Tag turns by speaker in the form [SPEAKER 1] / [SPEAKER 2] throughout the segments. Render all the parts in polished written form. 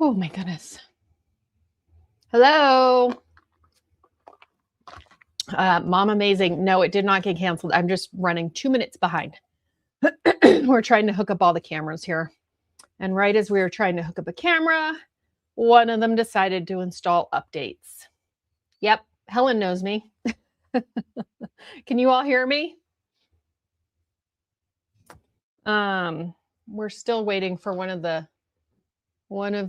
[SPEAKER 1] Oh my goodness. Hello. Mom Amazing. No, it did not get canceled. I'm just running 2 minutes behind. We're trying to hook up all the cameras here. And right as we were trying to hook up a camera, one of them decided to install updates. Yep, Helen knows me. Can you all hear me? We're still waiting for one of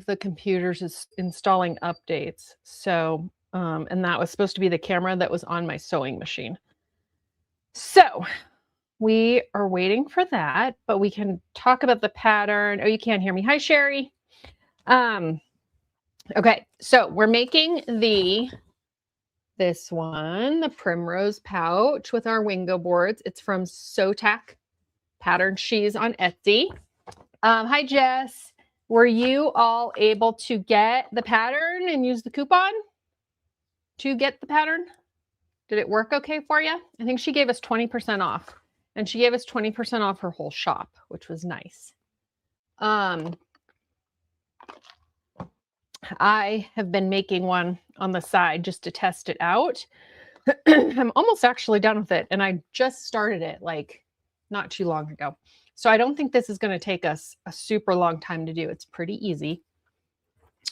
[SPEAKER 1] the computers is installing updates. So, and that was supposed to be the camera that was on my sewing machine. So we are waiting for that, but we can talk about the pattern. Oh, you can't hear me. Hi, Sherry. Okay, so we're making this one, the Primrose Pouch with our Wingo boards. It's from Sotak Patterns. She's on Etsy. Hi, Jess. Were you all able to get the pattern and use the coupon to get the pattern? Did it work okay for you? I think she gave us 20% off, and she gave us 20% off her whole shop, which was nice. I have been making one on the side just to test it out. I'm almost actually done with it, and I just started it like not too long ago. So I don't think this is going to take us a super long time to do. It's pretty easy.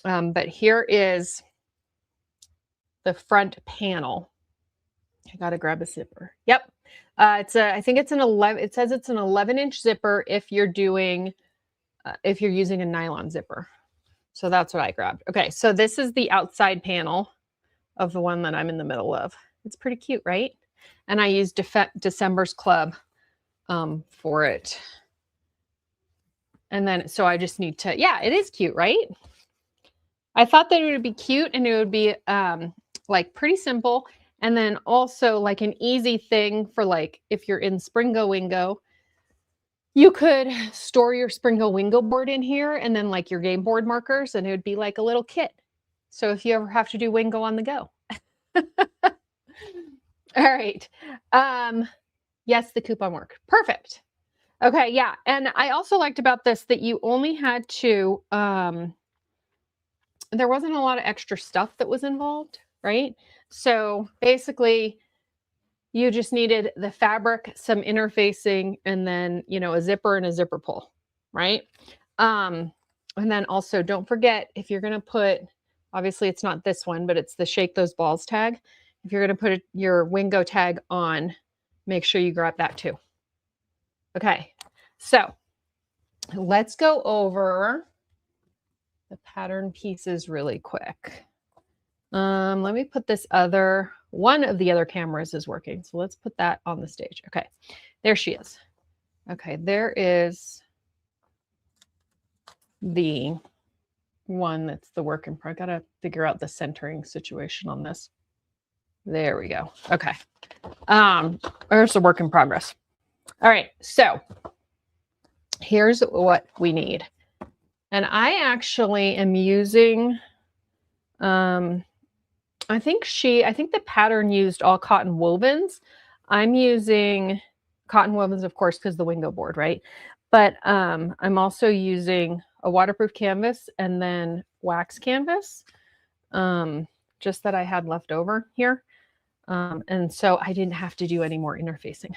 [SPEAKER 1] But here is the front panel. I got to grab a zipper. Yep. I think it's an 11, it says it's an 11-inch zipper if you're doing, if you're using a nylon zipper. So that's what I grabbed. Okay. So this is the outside panel of the one that I'm in the middle of. It's pretty cute, right? And I used December's Club for it. And then, so I just need to, yeah, it is cute, right? I thought that it would be cute and it would be like pretty simple. And then also like an easy thing for like, if you're in Springo Wingo, you could store your Springo Wingo board in here and then like your game board markers, and it would be like a little kit. So if you ever have to do Wingo on the go. All right. Yes, the coupon worked. Perfect. Okay, yeah. And I also liked about this that you only had to, there wasn't a lot of extra stuff that was involved, right? So basically, you just needed the fabric, some interfacing, and then, you know, a zipper and a zipper pull, right? And then also don't forget, if you're going to put, obviously it's not this one, but it's the Shake Those Balls tag. If you're going to put your Wingo tag on, make sure you grab that too. Okay, so let's go over the pattern pieces really quick. Let me put this other, one of the other cameras is working. So let's put that on the stage. Okay, there she is. Okay, there is the one that's the work in progress. I gotta figure out the centering situation on this. There we go. Okay. There's the work in progress. All right, so here's what we need. And I actually am using, I think the pattern used all cotton wovens. I'm using cotton wovens, of course, because the Wingo board, right? But I'm also using a waterproof canvas and then wax canvas, just that I had left over here. And so I didn't have to do any more interfacing,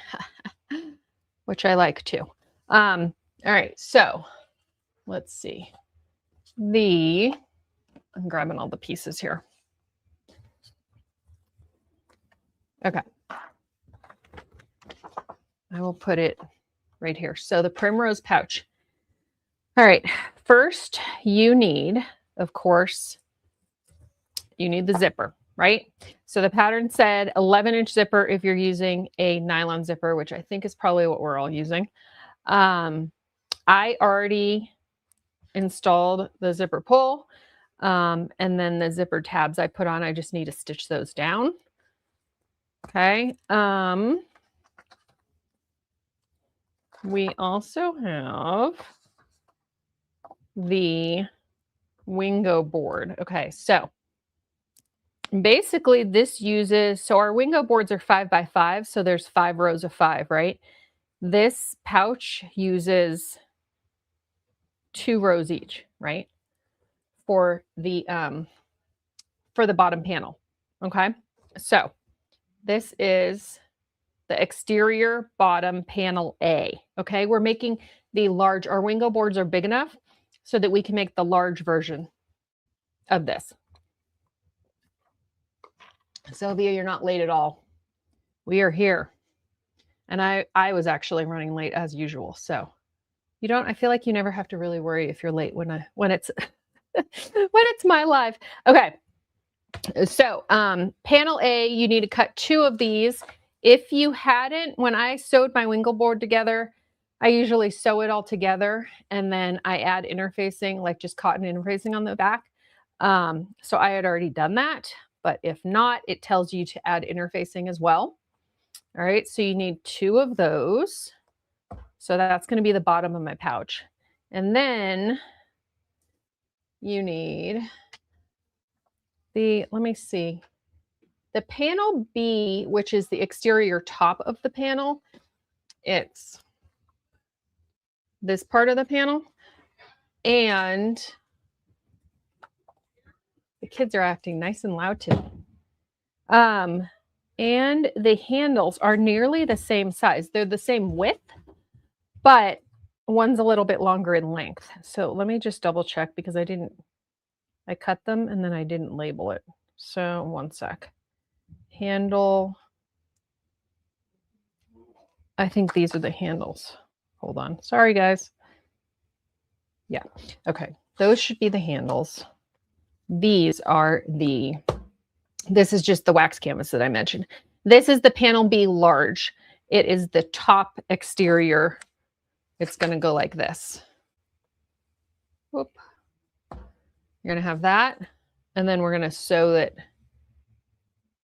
[SPEAKER 1] which I like too. All right, so let's see. I'm grabbing all the pieces here. Okay. I will put it right here. So the Primrose Pouch. All right, first you need, of course, you need the zipper, right? So the pattern said 11-inch zipper if you're using a nylon zipper, which I think is probably what we're all using. I already installed the zipper pull, and then the zipper tabs I put on, I just need to stitch those down. Okay. We also have the Wingo board. Okay, so basically this uses, so our Wingo boards are 5x5, so there's 5 rows of 5, right? This pouch uses 2 rows each, right? for the bottom panel. Okay, so this is the exterior bottom panel A. Okay, we're making the large, our wingo boards are big enough so that we can make the large version of this. Sylvia, you're not late at all. We are here. And I was actually running late as usual. So you don't, I feel like you never have to really worry if you're late when it's when it's my live. Okay. So panel A, you need to cut 2 of these. If you hadn't, when I sewed my wingo board together, I usually sew it all together and then I add interfacing, like just cotton interfacing on the back. So I had already done that, but if not, it tells you to add interfacing as well. All right, so you need 2 of those. So that's going to be the bottom of my pouch. And then you need the, let me see, the panel B, which is the exterior top of the panel. It's this part of the panel. And the kids are acting nice and loud today. And the handles are nearly the same size. They're the same width, but one's a little bit longer in length. So let me just double check because I cut them and then I didn't label it. So one sec. Handle. I think these are the handles. Hold on. Sorry, guys. Yeah. Okay. Those should be the handles. These are this is just the wax canvas that I mentioned. This is the panel B large. It is the top exterior. It's going to go like this. Whoop. You're going to have that. And then we're going to sew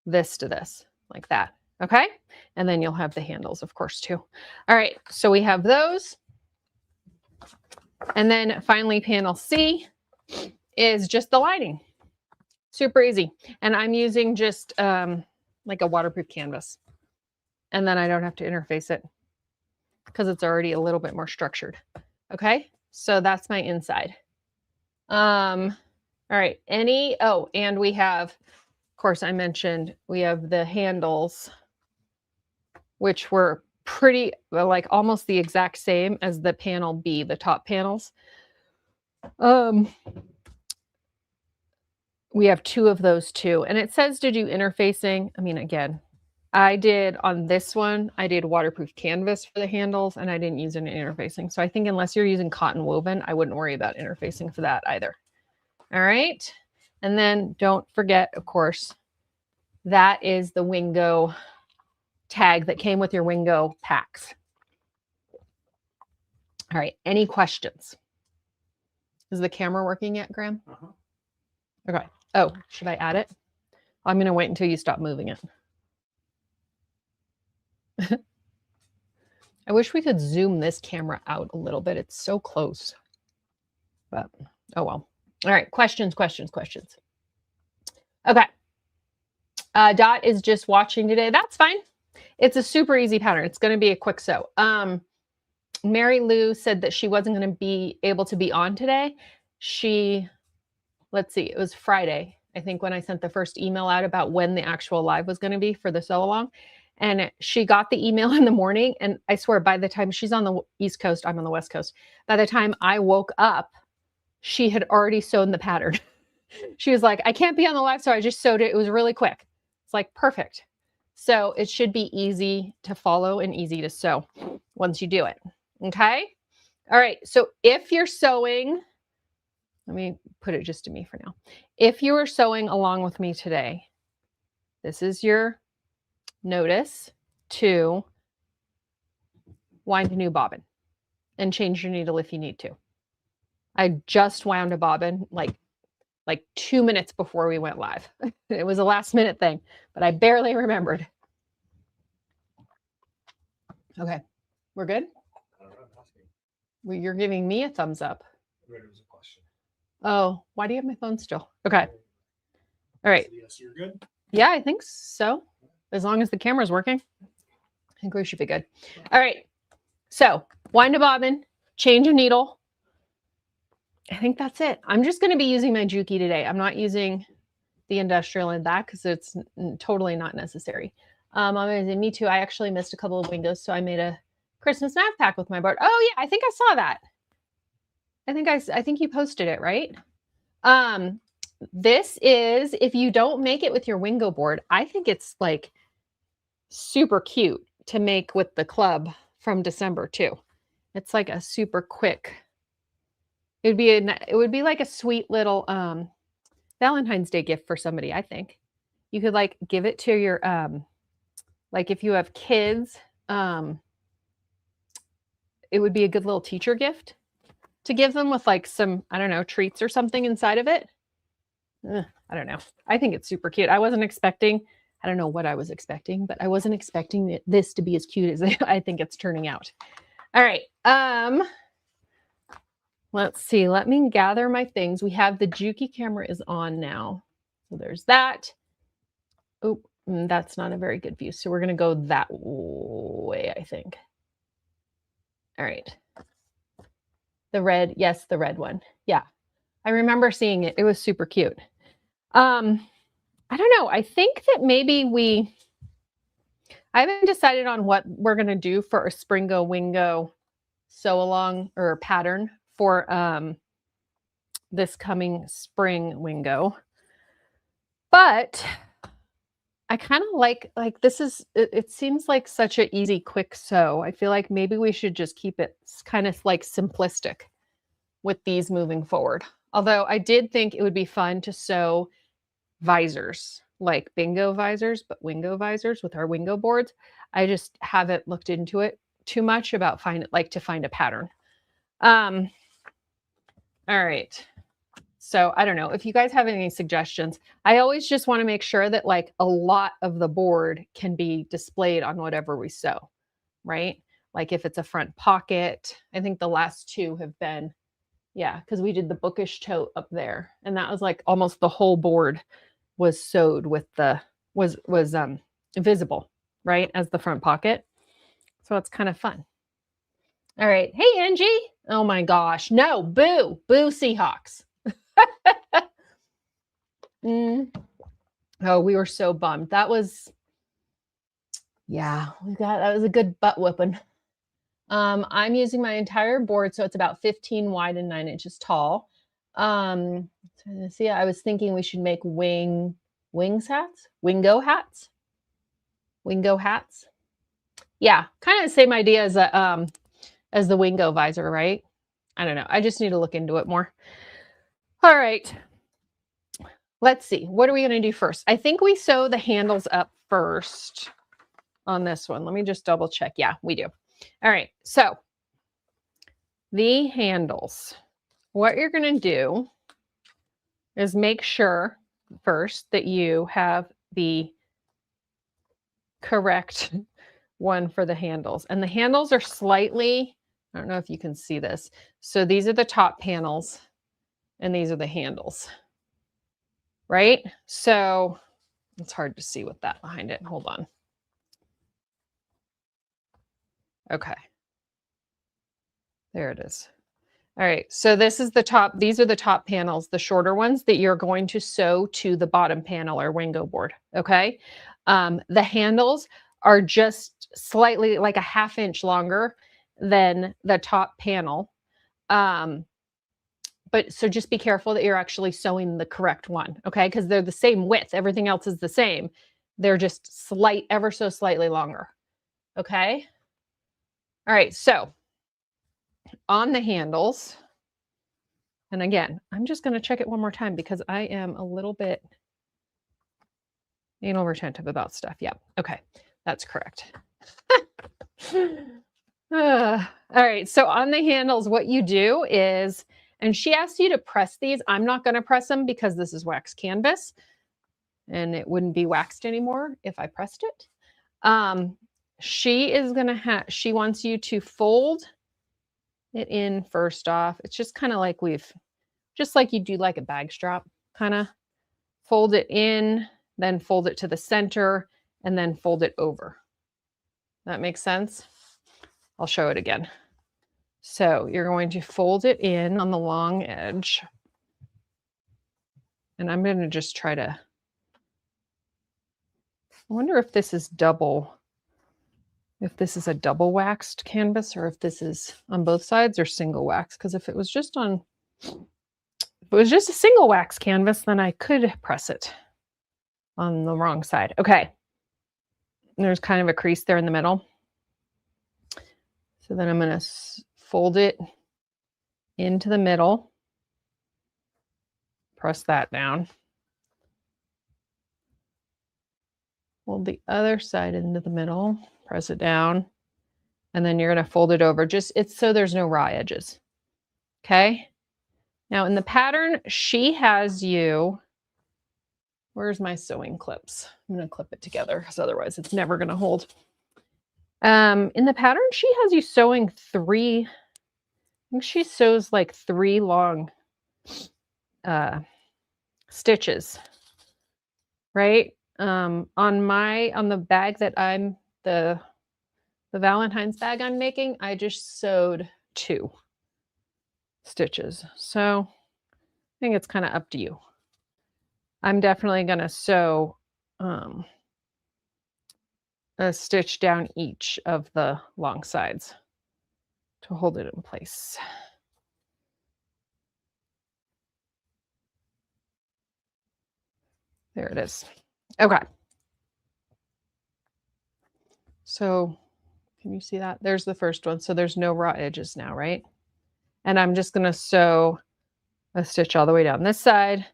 [SPEAKER 1] this to this like that. Okay. And then you'll have the handles, of course, too. All right. So we have those. And then finally, panel C is just the lining. Super easy. And I'm using just like a waterproof canvas. And then I don't have to interface it because it's already a little bit more structured. Okay. So that's my inside. All right. And we have, of course, I mentioned we have the handles, which were pretty, like almost the exact same as the panel B, the top panels. We have 2 of those too. And it says to do interfacing. I mean, again, I did on this one, I did waterproof canvas for the handles and I didn't use any interfacing. So I think unless you're using cotton woven, I wouldn't worry about interfacing for that either. All right. And then don't forget, of course, that is the Wingo tag that came with your Wingo packs. All right. Any questions? Is the camera working yet, Graham? Okay. Oh, should I add it? I'm going to wait until you stop moving it. I wish we could zoom this camera out a little bit. It's so close. But, oh well. All right. Questions. Okay. Dot is just watching today. That's fine. It's a super easy pattern. It's going to be a quick sew. Mary Lou said that she wasn't going to be able to be on today. Let's see, it was Friday, I think, when I sent the first email out about when the actual live was going to be for the sew along. And she got the email in the morning. And I swear, by the time she's on the East Coast, I'm on the West Coast. By the time I woke up, she had already sewn the pattern. She was like, I can't be on the live, so I just sewed it. It was really quick. It's like, perfect. So it should be easy to follow and easy to sew once you do it. Okay. All right. So if you're sewing, let me put it just to me for now. If you are sewing along with me today, this is your notice to wind a new bobbin and change your needle if you need to. I just wound a bobbin like 2 minutes before we went live. It was a last minute thing, but I barely remembered. Okay, we're good? Well, you're giving me a thumbs up. Oh, why do you have my phone still? Okay. All right.
[SPEAKER 2] Yes, you're good.
[SPEAKER 1] Yeah, I think so. As long as the camera's working, I think we should be good. All right. So wind a bobbin, change a needle. I think that's it. I'm just going to be using my Juki today. I'm not using the industrial in that because it's totally not necessary. Me too. I actually missed a couple of Wingos, so I made a Christmas math pack with my board. Oh yeah, I think I saw that. I think you posted it, right? This is, if you don't make it with your Wingo board, I think it's like super cute to make with the club from December too. It's like a super quick. It would be like a sweet little Valentine's Day gift for somebody, I think. You could like give it to your like if you have kids, it would be a good little teacher gift to give them with like some, I don't know, treats or something inside of it. I don't know. I think it's super cute. I don't know what I was expecting, but I wasn't expecting this to be as cute as I think it's turning out. All right. Let's see. Let me gather my things. We have the Juki camera is on now. So there's that. Oh, that's not a very good view. So we're going to go that way, I think. All right. The red. Yes, the red one. Yeah. I remember seeing it. It was super cute. I don't know. I think that maybe I haven't decided on what we're going to do for a Springo Wingo sew along or pattern for this coming spring Wingo. But I kind of like this is, it seems like such an easy, quick sew. I feel like maybe we should just keep it kind of like simplistic with these moving forward. Although I did think it would be fun to sew visors, like bingo visors, but Wingo visors with our Wingo boards. I just haven't looked into it too much about to find a pattern. All right. So I don't know if you guys have any suggestions. I always just want to make sure that like a lot of the board can be displayed on whatever we sew, right? Like if it's a front pocket, I think the last two have been, yeah, because we did the bookish tote up there, and that was like almost the whole board was sewed with was visible, right, as the front pocket. So it's kind of fun. All right. Hey, Angie. Oh my gosh. No, boo Seahawks. Oh, we were so bummed. That was, yeah, that was a good butt whooping. I'm using my entire board, so it's about 15 wide and 9 inches tall. See, I was thinking we should make wingo hats. Yeah, kind of the same idea as the Wingo visor, right? I don't know. I just need to look into it more. All right. Let's see. What are we going to do first? I think we sew the handles up first on this one. Let me just double check. Yeah, we do. All right. So the handles, what you're going to do is make sure first that you have the correct one for the handles. And the handles are slightly, I don't know if you can see this. So these are the top panels and these are the handles, right? So it's hard to see with that behind it. Hold on. Okay. There it is. All right, so this is the top, these are the top panels, the shorter ones that you're going to sew to the bottom panel or Wingo board, okay? The handles are just slightly like a ½ inch longer than the top panel. But so just be careful that you're actually sewing the correct one, okay? Because they're the same width, everything else is the same. They're just ever so slightly longer, okay? All right, so on the handles, and again, I'm just going to check it one more time because I am a little bit anal retentive about stuff. Yeah, okay, that's correct. All right, so on the handles, what you do is, and she asked you to press these. I'm not going to press them because this is wax canvas and it wouldn't be waxed anymore if I pressed it. She wants you to fold it in first off. It's just kind of like just like you do like a bag strap, kind of fold it in, then fold it to the center, and then fold it over. That makes sense? I'll show it again. So you're going to fold it in on the long edge. And I'm going to just try to, I wonder if this is if this is a double waxed canvas or if this is on both sides or single wax. Because if it was just a single wax canvas, then I could press it on the wrong side. Okay. There's kind of a crease there in the middle. So then I'm going to fold it into the middle, press that down. Fold the other side into the middle, press it down, and then you're going to fold it over. It's so there's no raw edges. Okay. Now in the pattern, she has you, where's my sewing clips? I'm going to clip it together because otherwise it's never going to hold. In the pattern, she has you sewing I think she sews like 3 long stitches, right? On the bag that the Valentine's bag I'm making, I just sewed 2 stitches. So I think it's kind of up to you. I'm definitely going to sew a stitch down each of the long sides to hold it in place. There it is. Okay. So can you see that? There's the first one. So there's no raw edges now, right? And I'm just going to sew a stitch all the way down this side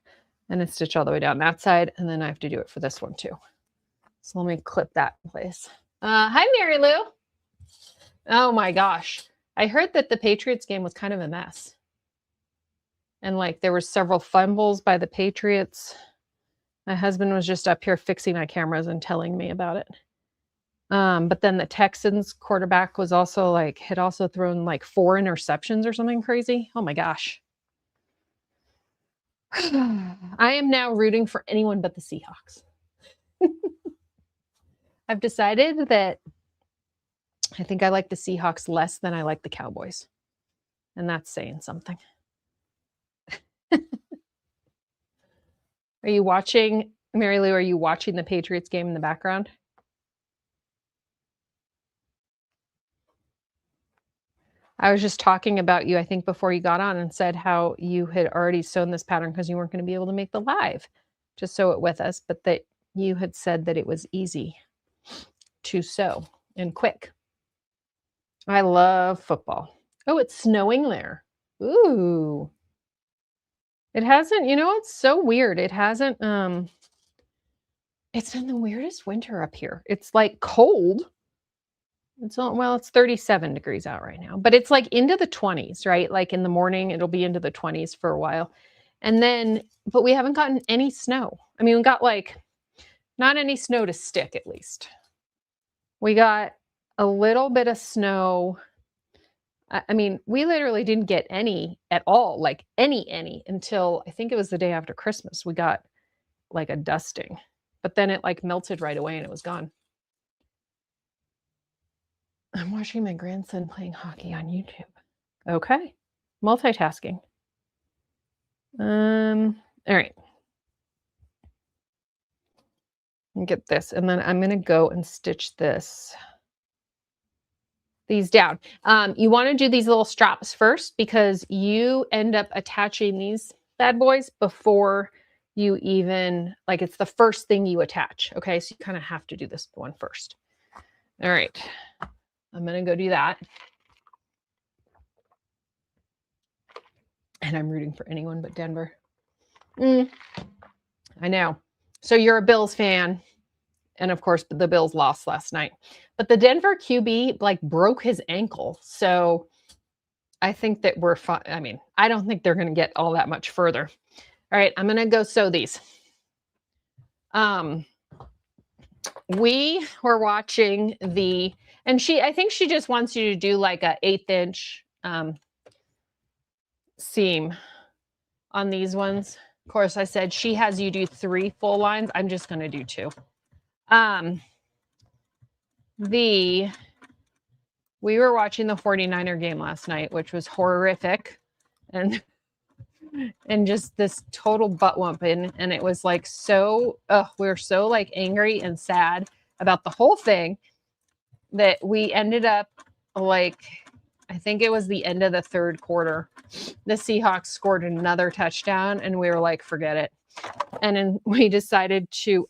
[SPEAKER 1] and a stitch all the way down that side. And then I have to do it for this one too. So let me clip that in place. Hi, Mary Lou. Oh my gosh. I heard that the Patriots game was kind of a mess. And like there were several fumbles by the Patriots. My husband was just up here fixing my cameras and telling me about it. But then the Texans quarterback was also had also thrown like 4 interceptions or something crazy. Oh my gosh. I am now rooting for anyone but the Seahawks. I've decided that I think I like the Seahawks less than I like the Cowboys. And that's saying something. Are you watching, Mary Lou, are you watching the Patriots game in the background? I was just talking about you, I think, before you got on and said how you had already sewn this pattern because you weren't going to be able to make the live to sew it with us, but that you had said that it was easy to sew and quick. I love football. Oh, it's snowing there. Ooh. It hasn't, it's so weird. It hasn't, it's been the weirdest winter up here. It's like cold. It's 37 degrees out right now, but it's like into the 20s, right? Like in the morning, it'll be into the 20s for a while. And then, but we haven't gotten any snow. I mean, we got not any snow to stick at least. We got a little bit of snow. I mean, we literally didn't get any at all, like any until I think it was the day after Christmas. We got like a dusting, but then it melted right away and it was gone. I'm watching my grandson playing hockey on YouTube. Okay. Multitasking. All right. Get this. And then I'm going to go and stitch these down. You want to do these little straps first because you end up attaching these bad boys before you even, it's the first thing you attach. Okay. So you kind of have to do this one first. All right. I'm going to go do that. And I'm rooting for anyone but Denver. I know. So you're a Bills fan. And of course, the Bills lost last night. But the Denver QB broke his ankle. So I think that we're fine. I mean, I don't think they're going to get all that much further. All right, I'm going to go sew these. We were watching and I think she just wants you to do like a 1/8 inch seam on these ones. Of course, I said she has you do 3 full lines. I'm just going to do 2. we were watching the 49er game last night, which was horrific. And just this total butt whumping. And it was like so, we were so like angry and sad about the whole thing that we ended up like, I think it was the end of the third quarter. The Seahawks scored another touchdown and we were like, forget it. And then we decided to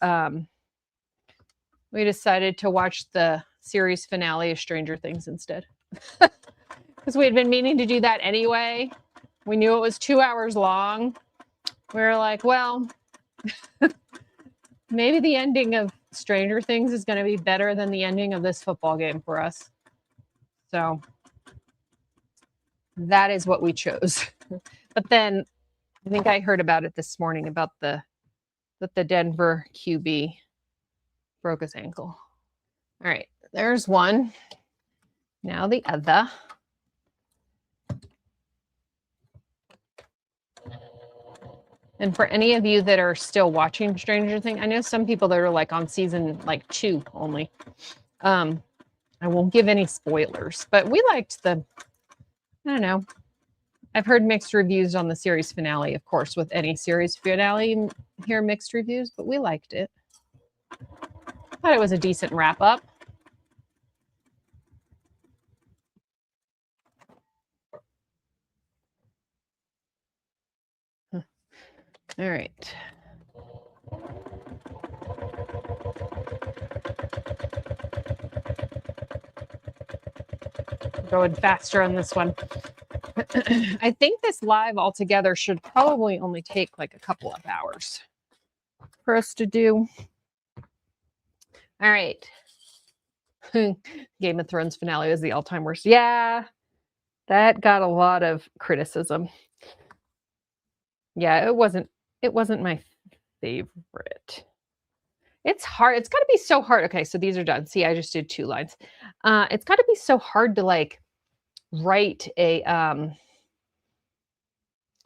[SPEAKER 1] watch the series finale of Stranger Things instead. Because we had been meaning to do that anyway. We knew it was 2 hours long. We were like, well, maybe the ending of Stranger Things is going to be better than the ending of this football game for us. So that is what we chose. But then I think I heard about it this morning about that the Denver QB broke his ankle. All right, there's one. Now the other. And for any of you that are still watching Stranger Things, I know some people that are like on season like 2 only. I won't give any spoilers, but we liked I don't know. I've heard mixed reviews on the series finale, of course, with any series finale, you hear mixed reviews, but we liked it. Thought it was a decent wrap up. All right. Going faster on this one. I think this live altogether should probably only take like a couple of hours for us to do. All right. Game of Thrones finale is the all-time worst. Yeah, that got a lot of criticism. Yeah, it wasn't my favorite. It's hard. It's got to be so hard. Okay, so these are done. See, I just did 2 lines. It's got to be so hard to like write a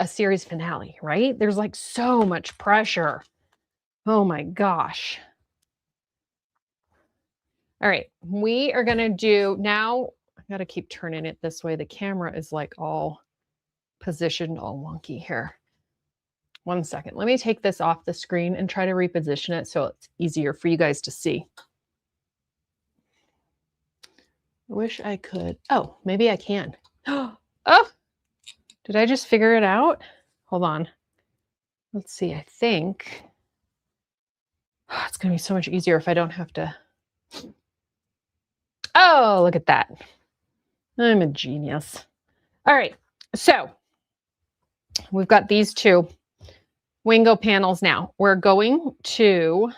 [SPEAKER 1] series finale, right? There's like so much pressure. Oh my gosh. All right, we are going to do now. I got to keep turning it this way. The camera is like all positioned all wonky here. 1 second. Let me take this off the screen and try to reposition it so it's easier for you guys to see. I wish I could. Oh, maybe I can. Oh, did I just figure it out? Hold on. Let's see. I think it's going to be so much easier if I don't have to. Oh, look at that. I'm a genius. All right. So we've got these 2 Wingo panels now. We're going to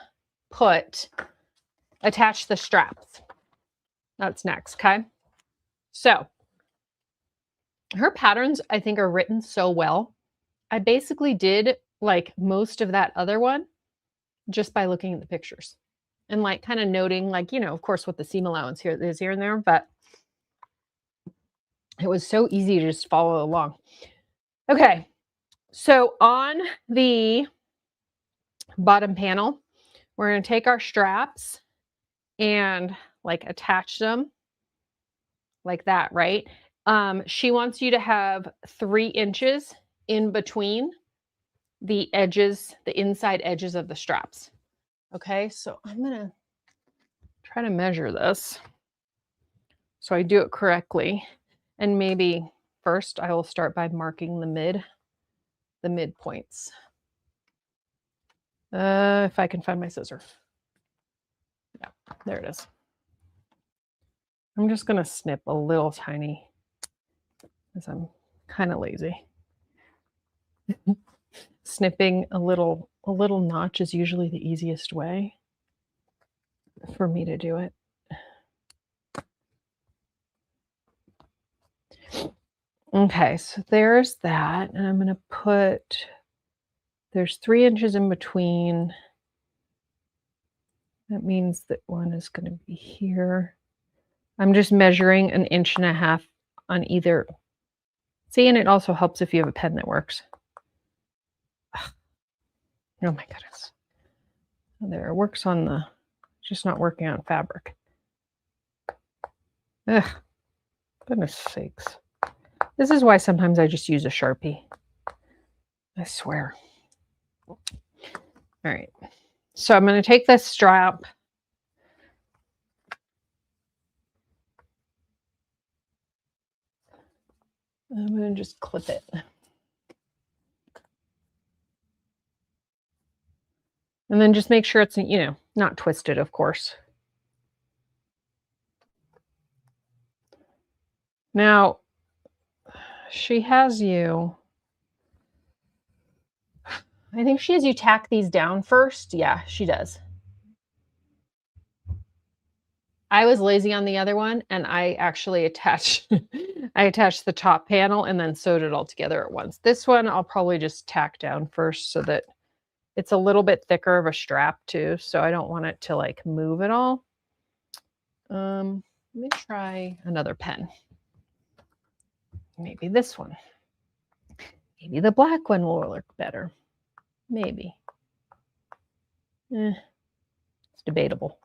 [SPEAKER 1] attach the straps. That's next, okay? So her patterns, I think, are written so well. I basically did like most of that other one just by looking at the pictures and like kind of noting like, you know, of course, what the seam allowance here is here and there, but it was so easy to just follow along. Okay, so on the bottom panel, we're going to take our straps and like attach them like that, right? She wants you to have 3 inches in between the edges, the inside edges of the straps. Okay, so I'm going to try to measure this so I do it correctly. And maybe first I will start by marking the midpoints. If I can find my scissor. Yeah, there it is. I'm just going to snip a little tiny because I'm kind of lazy. Snipping a little notch is usually the easiest way for me to do it. Okay, so there's that, and I'm going to there's 3 inches in between. That means that one is going to be here. I'm just measuring 1.5 inches on either. See, and it also helps if you have a pen that works. Oh my goodness. There, it works on just not working on fabric. Ugh. Goodness sakes. This is why sometimes I just use a Sharpie. I swear. All right. So I'm going to take this strap. I'm going to just clip it. And then just make sure it's, you know, not twisted, of course. Now, she has you, I think she has you tack these down first. Yeah, she does. I was lazy on the other one, and I actually attached I attached the top panel and then sewed it all together at once. This one I'll probably just tack down first so that it's a little bit thicker of a strap too, so I don't want it to like move at all. Let me try another pen. Maybe this one. Maybe the black one will work better. Maybe. It's debatable.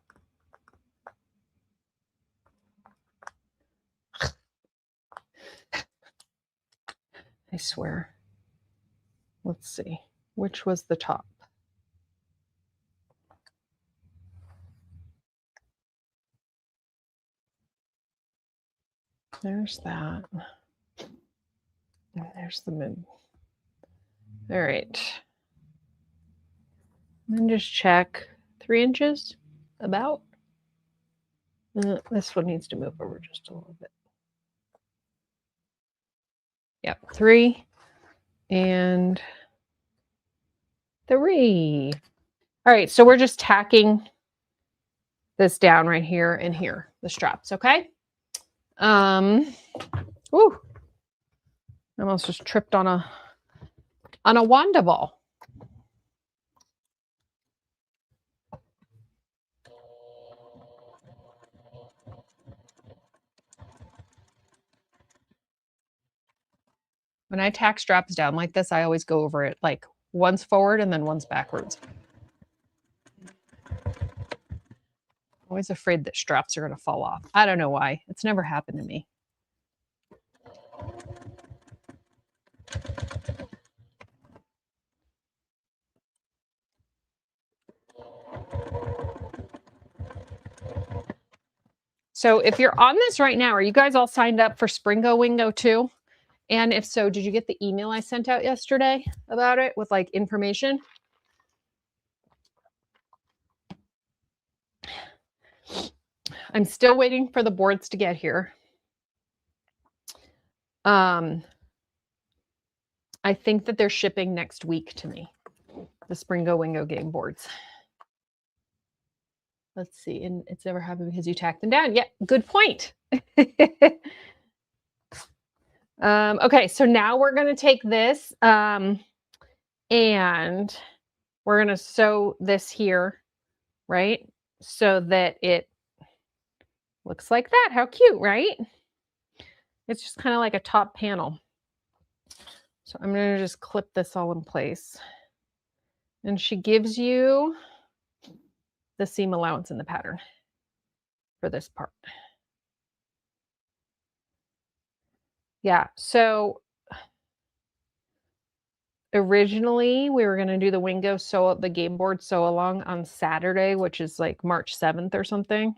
[SPEAKER 1] I swear. Let's see. Which was the top? There's that. And there's the mid. All right. And then just check 3 inches, about. This one needs to move over just a little bit. Yep, 3 and 3. All right, so we're just tacking this down right here and here, the straps, okay? Ooh, I almost just tripped on a Wanda ball. When I tack straps down like this, I always go over it like once forward and then once backwards. Always afraid that straps are going to fall off. I don't know why. It's never happened to me. So if you're on this right now, are you guys all signed up for Springo Wingo too? And if so, did you get the email I sent out yesterday about it with like information? I'm still waiting for the boards to get here. I think that they're shipping next week to me, the Springo Wingo game boards. Let's see, and it's never happened because you tacked them down. Yeah, good point. Okay, so now we're going to take this and we're going to sew this here, right? So that it looks like that. How cute, right? It's just kind of like a top panel. So I'm going to just clip this all in place. And she gives you the seam allowance in the pattern for this part. Yeah, so originally we were going to do the Wingo sew, the game board sew along on Saturday, which is like March 7th or something.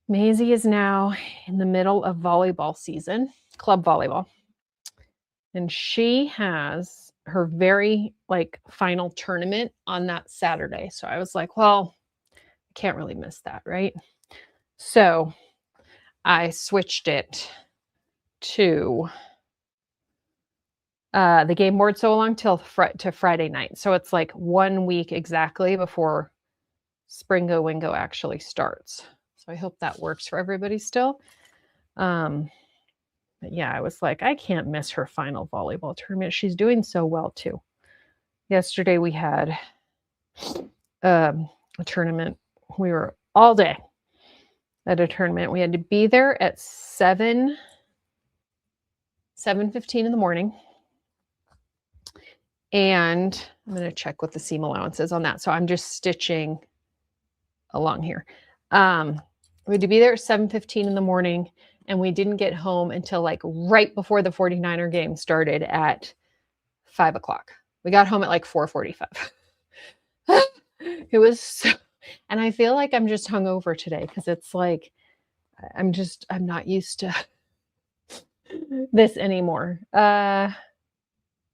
[SPEAKER 1] Maisie is now in the middle of volleyball season, club volleyball. And she has her very like final tournament on that Saturday. So I was like, well, I can't really miss that, right? So I switched it to the game board sew along to Friday night. So it's like 1 week exactly before Springo Wingo actually starts. So I hope that works for everybody still. But yeah, I was like, I can't miss her final volleyball tournament. She's doing so well too. Yesterday we had a tournament. We were all day at a tournament. We had to be there at 7:15 in the morning. And I'm going to check what the seam allowance is on that. So I'm just stitching along here. We had to be there at 7:15 in the morning. and we didn't get home until like right before the 49er game started at 5 o'clock. We got home at like 4:45. It was so, and I feel like I'm just hungover today because it's like I'm not used to this anymore.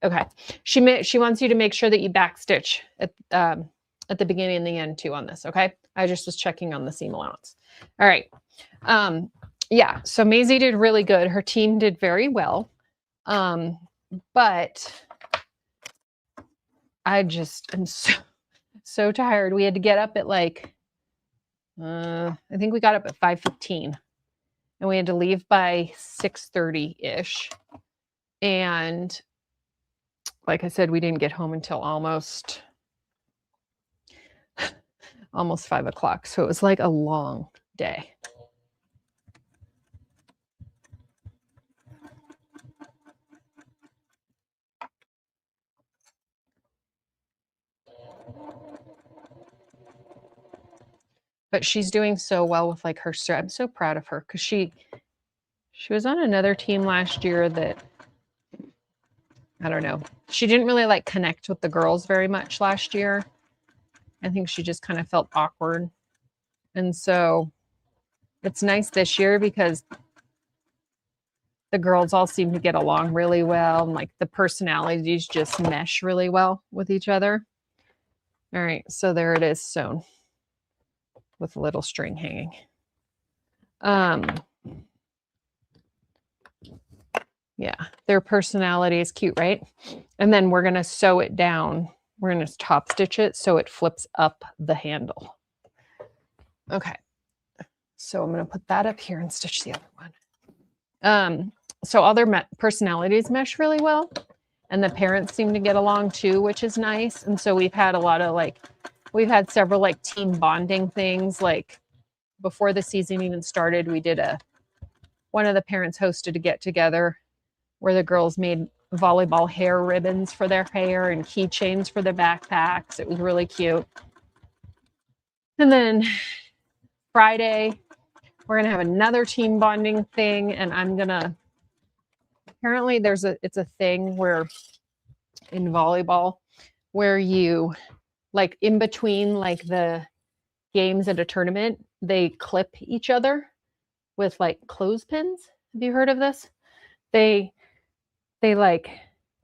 [SPEAKER 1] Okay. She wants you to make sure that you backstitch at the beginning and the end too on this. Okay. I just was checking on the seam allowance. All right. Yeah. So Maisie did really good. Her team did very well. But I just am so tired. We had to get up at like, I think we got up at 5:15 and we had to leave by 6:30-ish. And like I said, we didn't get home until almost 5 o'clock. So it was like a long day. But she's doing so well with like her, I'm so proud of her because she was on another team last year that, I don't know, she didn't really like connect with the girls very much last year. I think she just kind of felt awkward. And so it's nice this year because the girls all seem to get along really well. And like the personalities just mesh really well with each other. All right, so there it is sewn with a little string hanging. Yeah, their personality is cute, right? And then we're going to sew it down. We're going to top stitch it so it flips up the handle. Okay. So I'm going to put that up here and stitch the other one. So all their personalities mesh really well. And the parents seem to get along too, which is nice. And so we've had a lot of we've had several like team bonding things. Like before the season even started, we did one of the parents hosted a get together where the girls made volleyball hair ribbons for their hair and keychains for their backpacks. It was really cute. And then Friday, we're going to have another team bonding thing. And apparently it's a thing where in volleyball where you like in between like the games at a tournament, they clip each other with like clothespins. Have you heard of this? They like,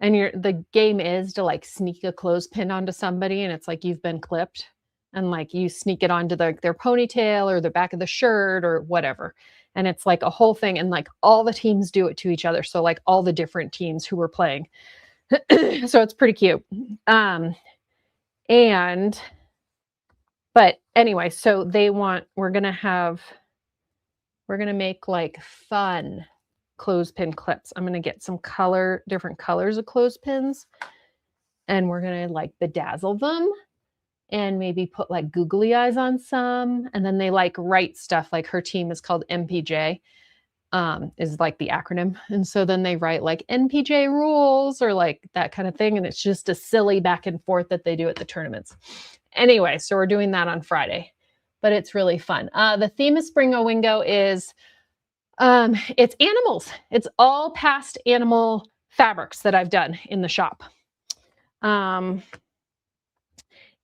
[SPEAKER 1] and the game is to like sneak a clothespin onto somebody and it's like you've been clipped and like you sneak it onto their ponytail or the back of the shirt or whatever. And it's like a whole thing. And like all the teams do it to each other. So like all the different teams who were playing. So it's pretty cute. But anyway, so we're going to make like fun clothespin clips. I'm going to get some different colors of clothespins and we're going to like bedazzle them and maybe put like googly eyes on some. And then they like write stuff like her team is called MPJ, is like the acronym. And so then they write like NPJ rules or like that kind of thing. And it's just a silly back and forth that they do at the tournaments. Anyway, so we're doing that on Friday, but it's really fun. The theme of Spring Wingo is it's animals. It's all past animal fabrics that I've done in the shop.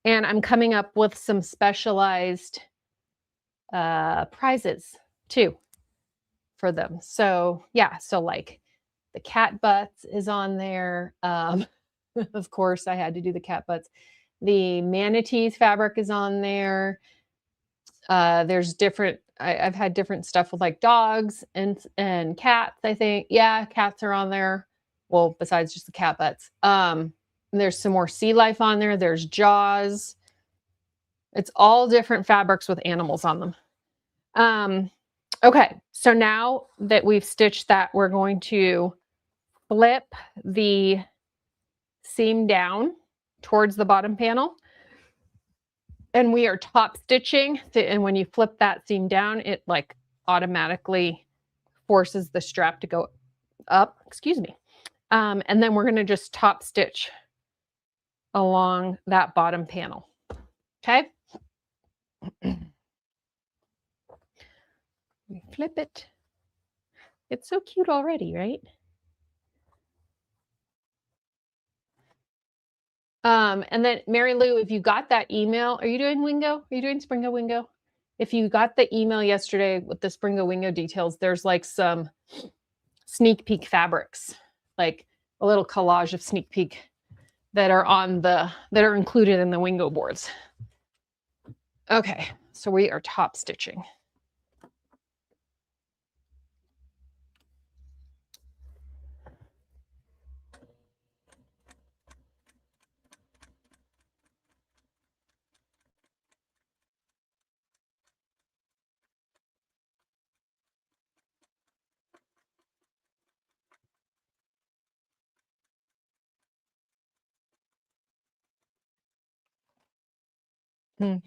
[SPEAKER 1] And I'm coming up with some specialized prizes too for them. So yeah, so like the cat butts is on there. Of course, I had to do the cat butts. The manatees fabric is on there. There's different, I've had different stuff with like dogs and cats, I think. Yeah, cats are on there. Well, besides just the cat butts. There's some more sea life on there. There's jaws. It's all different fabrics with animals on them. Okay, so now that we've stitched that, we're going to flip the seam down towards the bottom panel. And we are top stitching. And when you flip that seam down, it like automatically forces the strap to go up, excuse me. And then we're going to just top stitch along that bottom panel. Okay. We flip it. It's so cute already, right? And then Mary Lou, if you got that email, are you doing Wingo? Are you doing Springo Wingo? If you got the email yesterday with the Springo Wingo details, there's like some sneak peek fabrics, like a little collage of sneak peek that are included in the Wingo boards. Okay, so we are top stitching.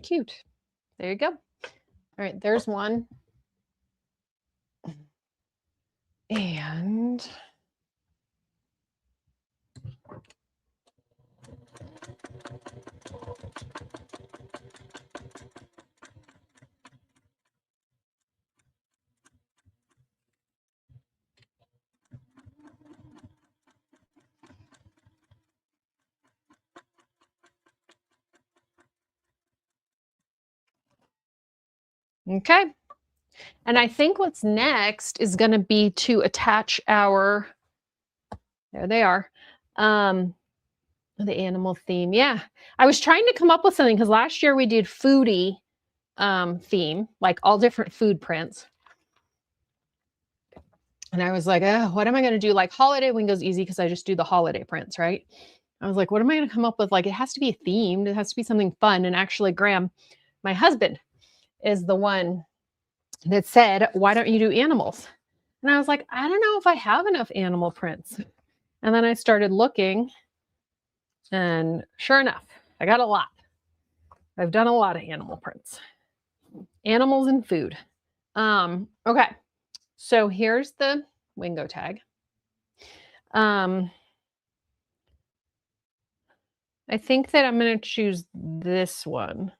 [SPEAKER 1] Cute. There you go. All right, there's one. And okay. And I think what's next is going to be to attach our, there they are, the animal theme. Yeah. I was trying to come up with something because last year we did foodie theme, like all different food prints. And I was like, oh, what am I going to do? Like Holiday Wingo's easy because I just do the holiday prints, right? I was like, what am I going to come up with? Like, it has to be themed. It has to be something fun. And actually, Graham, my husband, is the one that said, why don't you do animals? And I was like, I don't know if I have enough animal prints. And then I started looking, and sure enough, I got a lot. I've done a lot of animal prints. Animals and food. Okay. So here's the Wingo tag. I think that I'm going to choose this one.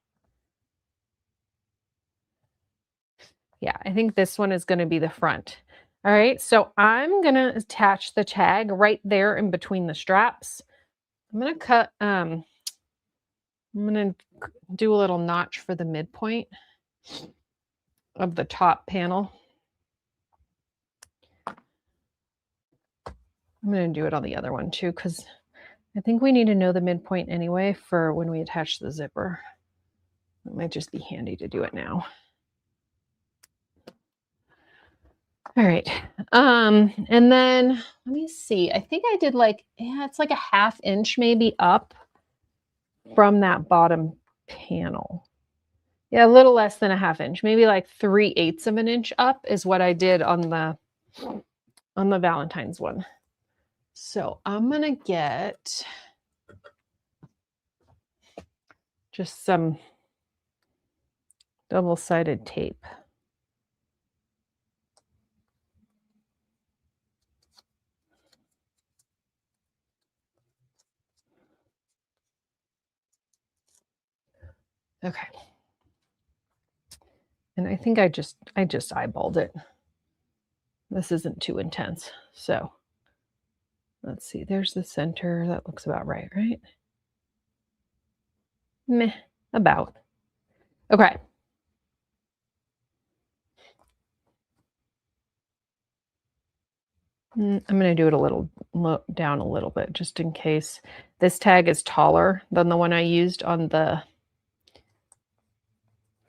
[SPEAKER 1] Yeah, I think this one is going to be the front. All right, so I'm going to attach the tag right there in between the straps. I'm going to cut, I'm going to do a little notch for the midpoint of the top panel. I'm going to do it on the other one too, because I think we need to know the midpoint anyway for when we attach the zipper. It might just be handy to do it now. All right. And then let me see. I think I did like, yeah, it's like a 1/2 inch maybe up from that bottom panel. Yeah, a little less than a 1/2 inch, maybe like 3/8 of an inch up is what I did on the Valentine's one. So I'm gonna get just some double-sided tape. Okay. And I think I just eyeballed it. This isn't too intense. So let's see, there's the center. That looks about right, right? Meh, about. Okay. I'm going to do it a little down a little bit just in case. This tag is taller than the one I used on the,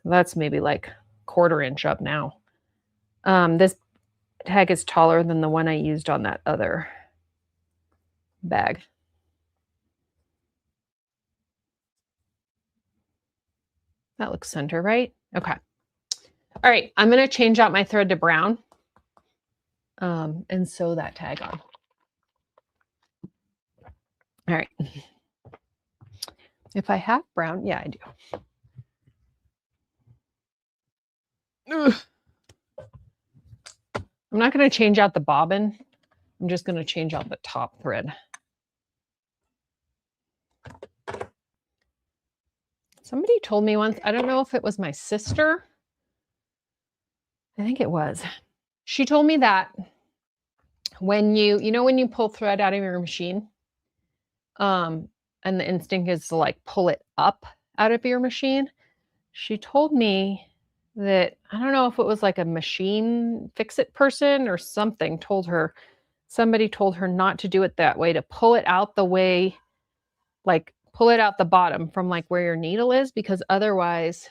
[SPEAKER 1] that's maybe like 1/4 inch up now. This tag is taller than the one I used on that other bag. That looks center, right? Okay. All right, I'm going to change out my thread to brown and sew that tag on. All right. If I have brown, yeah, I do. Ugh. I'm not going to change out the bobbin. I'm just going to change out the top thread. Somebody told me once, I don't know if it was my sister. I think it was. She told me that when you know, when you pull thread out of your machine, and the instinct is to like pull it up out of your machine. She told me that, I don't know if it was like a machine fix-it person or something, somebody told her not to do it that way, to pull it out the way, like pull it out the bottom from like where your needle is, because otherwise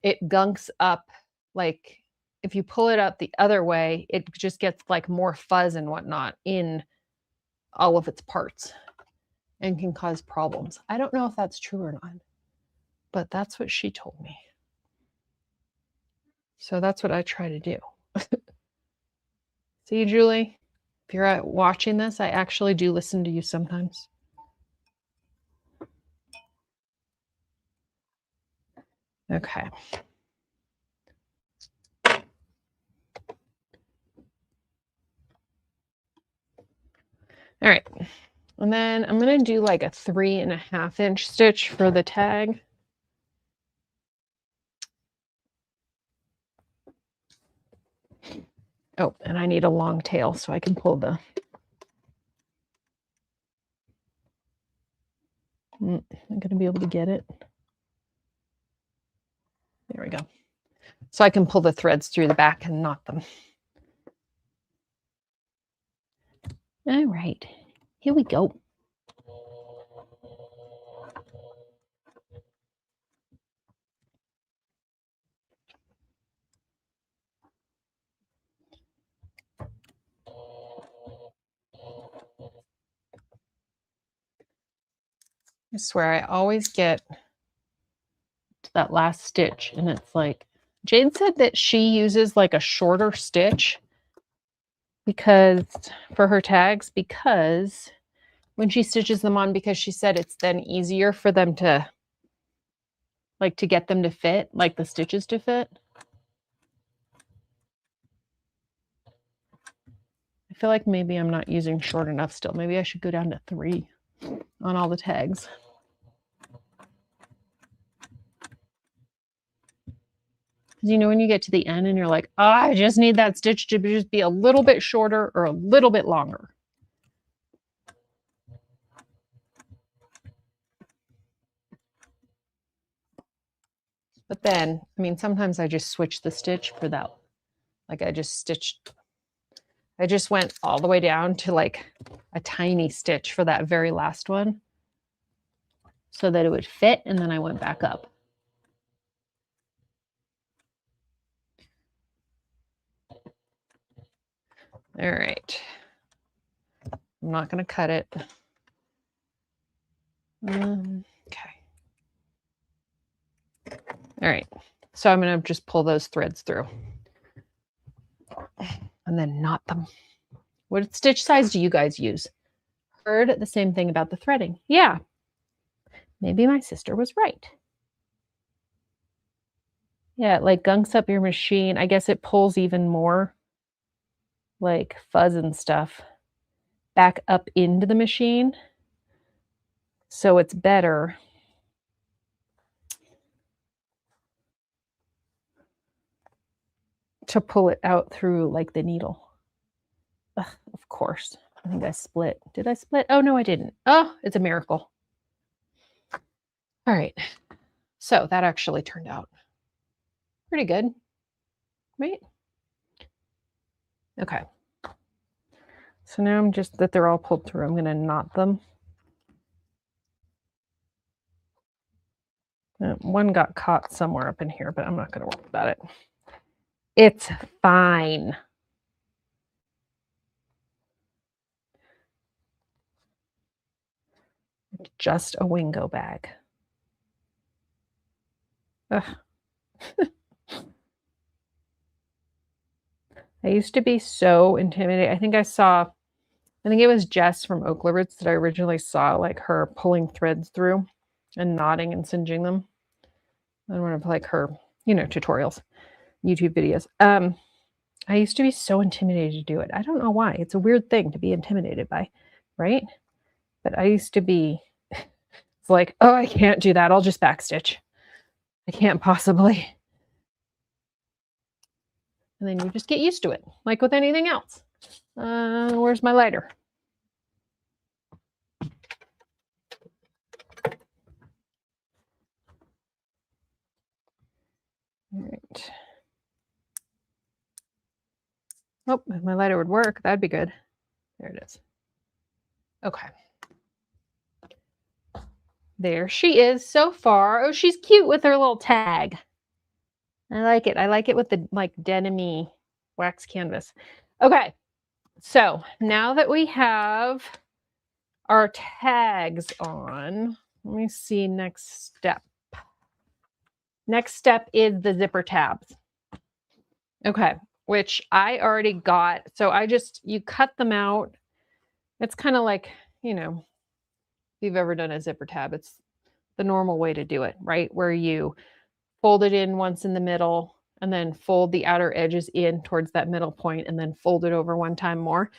[SPEAKER 1] it gunks up. Like if you pull it out the other way, it just gets like more fuzz and whatnot in all of its parts and can cause problems. I don't know if that's true or not, but that's what she told me. So that's what I try to do. See, Julie, if you're watching this, I actually do listen to you sometimes. Okay. All right. And then I'm going to do like a 3.5 inch stitch for the tag. Oh, and I need a long tail so I can pull the... I'm going to be able to get it. There we go. So I can pull the threads through the back and knot them. All right, here we go. I swear I always get to that last stitch and it's like, Jade said that she uses like a shorter stitch because for her tags, because when she stitches them on, because she said it's then easier for them to like to get them to fit, like the stitches to fit. I feel like maybe I'm not using short enough still. Maybe I should go down to 3 on all the tags. You know, when you get to the end and you're like, oh, I just need that stitch to just be a little bit shorter or a little bit longer. But then, I mean, sometimes I just switch the stitch for that. Like I just went all the way down to like a tiny stitch for that very last one so that it would fit, and then I went back up. All right. I'm not going to cut it. Okay. All right. So I'm going to just pull those threads through and then knot them. What stitch size do you guys use? Heard the same thing about the threading. Yeah. Maybe my sister was right. Yeah, it like gunks up your machine. I guess it pulls even more like fuzz and stuff back up into the machine. So it's better to pull it out through like the needle. Ugh, of course. I think I split. Did I split? Oh, no, I didn't. Oh, it's a miracle. All right. So that actually turned out pretty good, right? Okay. So now I'm just that they're all pulled through. I'm going to knot them. One got caught somewhere up in here, but I'm not going to worry about it. It's fine. It's just a Wingo bag. Ugh. I used to be so intimidated. I think it was Jess from Oak Liverts that I originally saw, like her pulling threads through and knotting and singeing them. I one of like her, tutorials, YouTube videos. I used to be so intimidated to do it. I don't know why. It's a weird thing to be intimidated by, right? But I used to be, it's like, oh, I can't do that. I'll just backstitch. I can't possibly. And then you just get used to it, like with anything else. Where's my lighter? All right. Oh, if my lighter would work, that'd be good. There it is. Okay. There she is so far. Oh, she's cute with her little tag. I like it. I like it with the like denim-y wax canvas. Okay. So now that we have our tags on, let me see next step. Next step is the zipper tabs. Okay, which I already got. So you cut them out. It's kind of like, you know, if you've ever done a zipper tab, it's the normal way to do it, right? Where you fold it in once in the middle and then fold the outer edges in towards that middle point and then fold it over one time more.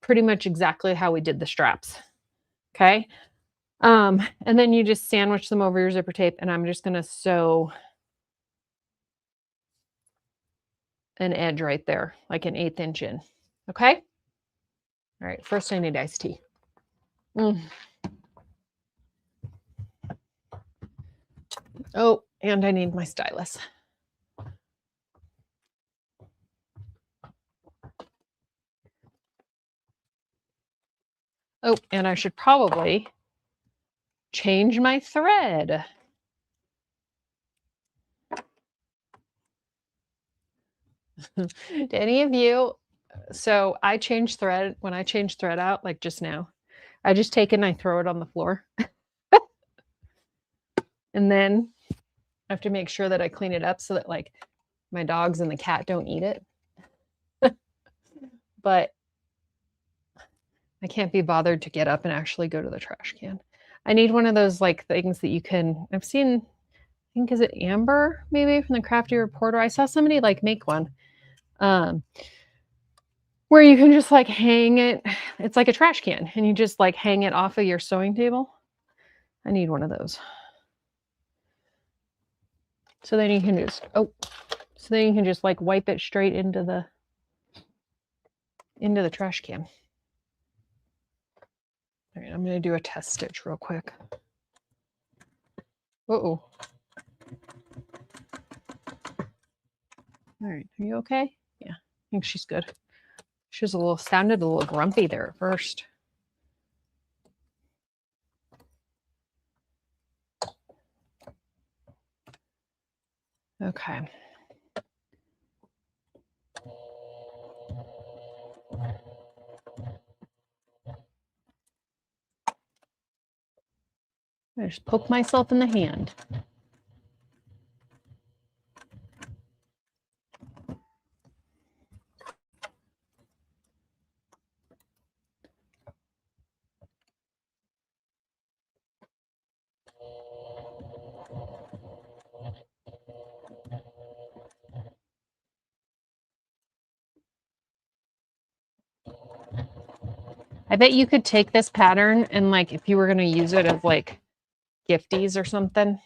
[SPEAKER 1] Pretty much exactly how we did the straps. Okay. And then you just sandwich them over your zipper tape, and I'm just going to sew an edge right there, like an 1/8 inch in. Okay. All right. First I need iced tea. Oh, and I need my stylus. Oh, and I should probably change my thread. To any of you, so I change thread, when I change thread out, like just now, I just take it and I throw it on the floor. And then I have to make sure that I clean it up so that like my dogs and the cat don't eat it. But I can't be bothered to get up and actually go to the trash can. I need one of those like things that you can, I've seen, I think, is it Amber maybe from the Crafty Reporter? I saw somebody like make one where you can just like hang it. It's like a trash can and you just like hang it off of your sewing table. I need one of those. So then you can just, so then you can just like wipe it straight into the trash can. All right, I'm going to do a test stitch real quick. Uh-oh. All right, are you okay? Yeah, I think she's good. She was sounded a little grumpy there at first. Okay. I just poke myself in the hand. I bet you could take this pattern and like if you were going to use it as like gifties or something,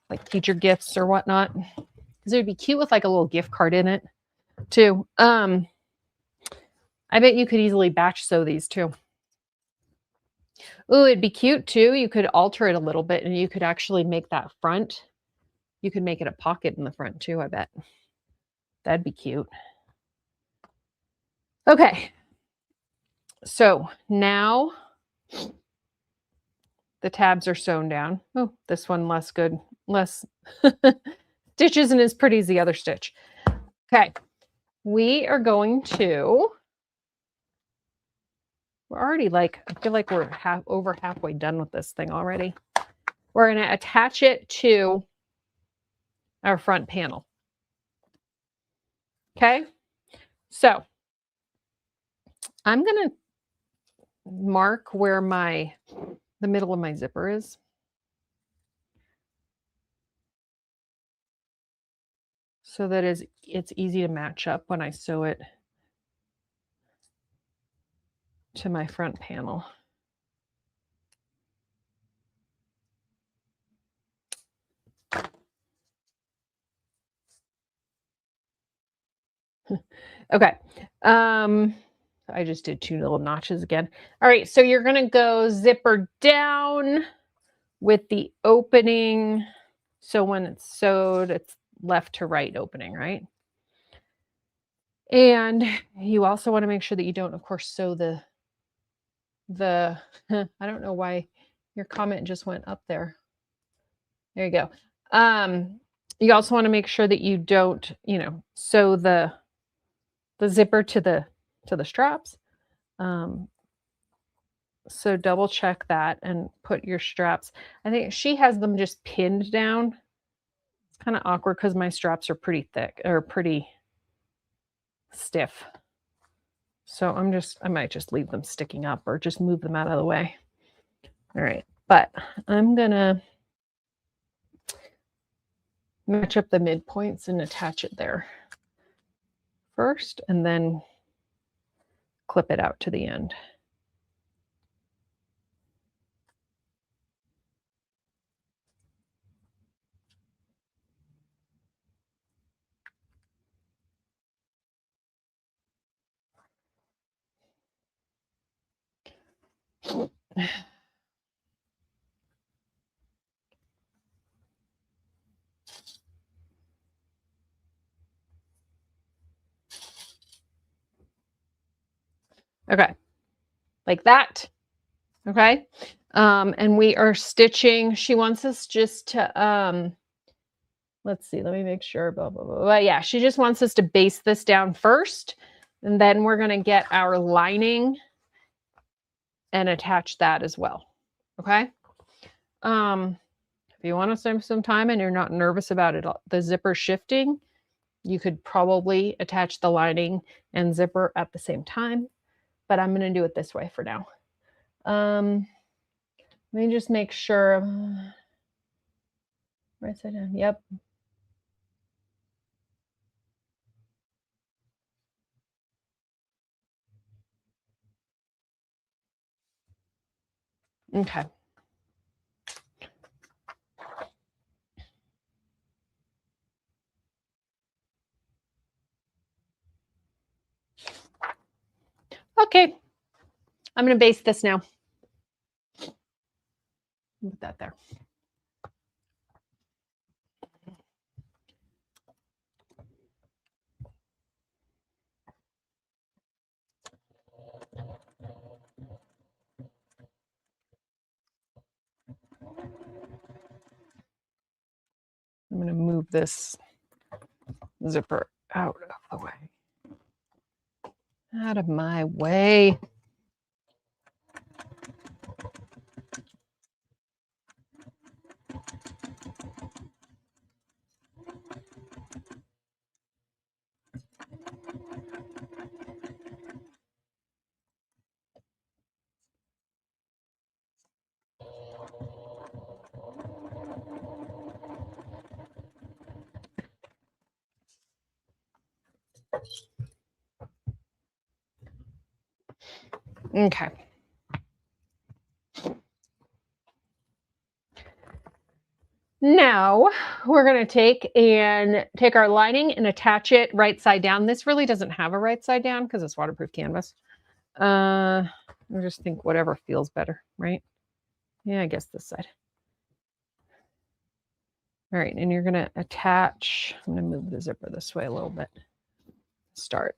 [SPEAKER 1] like teacher gifts or whatnot, because it would be cute with like a little gift card in it too. I bet you could easily batch sew these too. Ooh, it'd be cute too. You could alter it a little bit and you could actually make that front. You could make it a pocket in the front too, I bet. That'd be cute. Okay. So now the tabs are sewn down. Oh, this one less good, less stitch isn't as pretty as the other stitch. Okay, we are going to, we're already like, I feel like we're over halfway done with this thing already. We're going to attach it to our front panel. Okay, so I'm going to mark where the middle of my zipper is. So that it's easy to match up when I sew it to my front panel. Okay. I just did 2 little notches again. All right, so you're gonna go zipper down with the opening. So when it's sewed, it's left to right opening, right? And you also want to make sure that you don't, of course, sew the I don't know why your comment just went up there. There you go. You also want to make sure that you don't, sew the zipper to the straps. So double check that and put your straps. I think she has them just pinned down. It's kind of awkward because my straps are pretty thick or pretty stiff. So I might just leave them sticking up or just move them out of the way. All right, but I'm gonna match up the midpoints and attach it there first and then clip it out to the end. Okay, like that. Okay. And we are stitching. She wants us just to, let's see, let me make sure, blah, blah, blah, blah. Yeah, she just wants us to base this down first, and then we're going to get our lining and attach that as well. Okay. If you want to spend some time and you're not nervous about it, the zipper shifting, you could probably attach the lining and zipper at the same time, but I'm going to do it this way for now. Let me just make sure. Right side down. Yep. Okay. Okay. I'm going to base this now. Put that there. I'm going to move this zipper out of the way. Out of my way. Okay. Now we're going to take our lining and attach it right side down. This really doesn't have a right side down because it's waterproof canvas. I just think whatever feels better, right? Yeah, I guess this side. All right, and you're going to attach, I'm going to move the zipper this way a little bit. Start.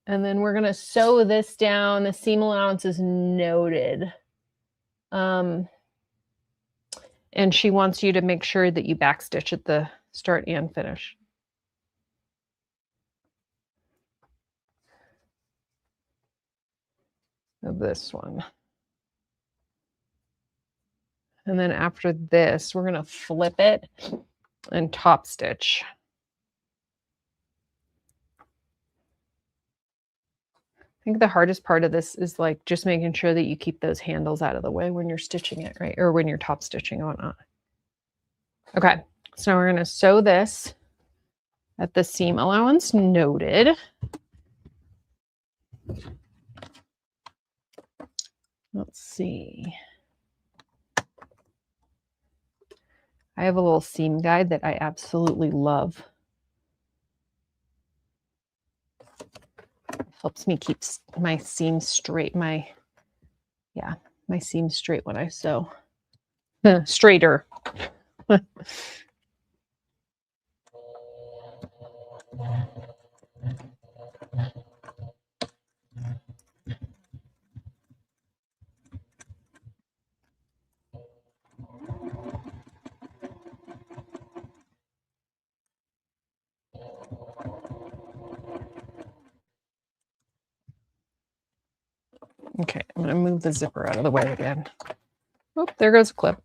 [SPEAKER 1] And then we're going to sew this down. The seam allowance is noted. And she wants you to make sure that you backstitch at the start and finish. Of this one. And then after this, we're going to flip it and top stitch. I think the hardest part of this is like just making sure that you keep those handles out of the way when you're stitching it, right? Or when you're top stitching and whatnot. Okay, so we're going to sew this at the seam allowance noted. Let's see. I have a little seam guide that I absolutely love. Helps me keep my seam straight. My seam straight when I sew. Straighter. Okay, I'm going to move the zipper out of the way again. Oh, there goes a clip.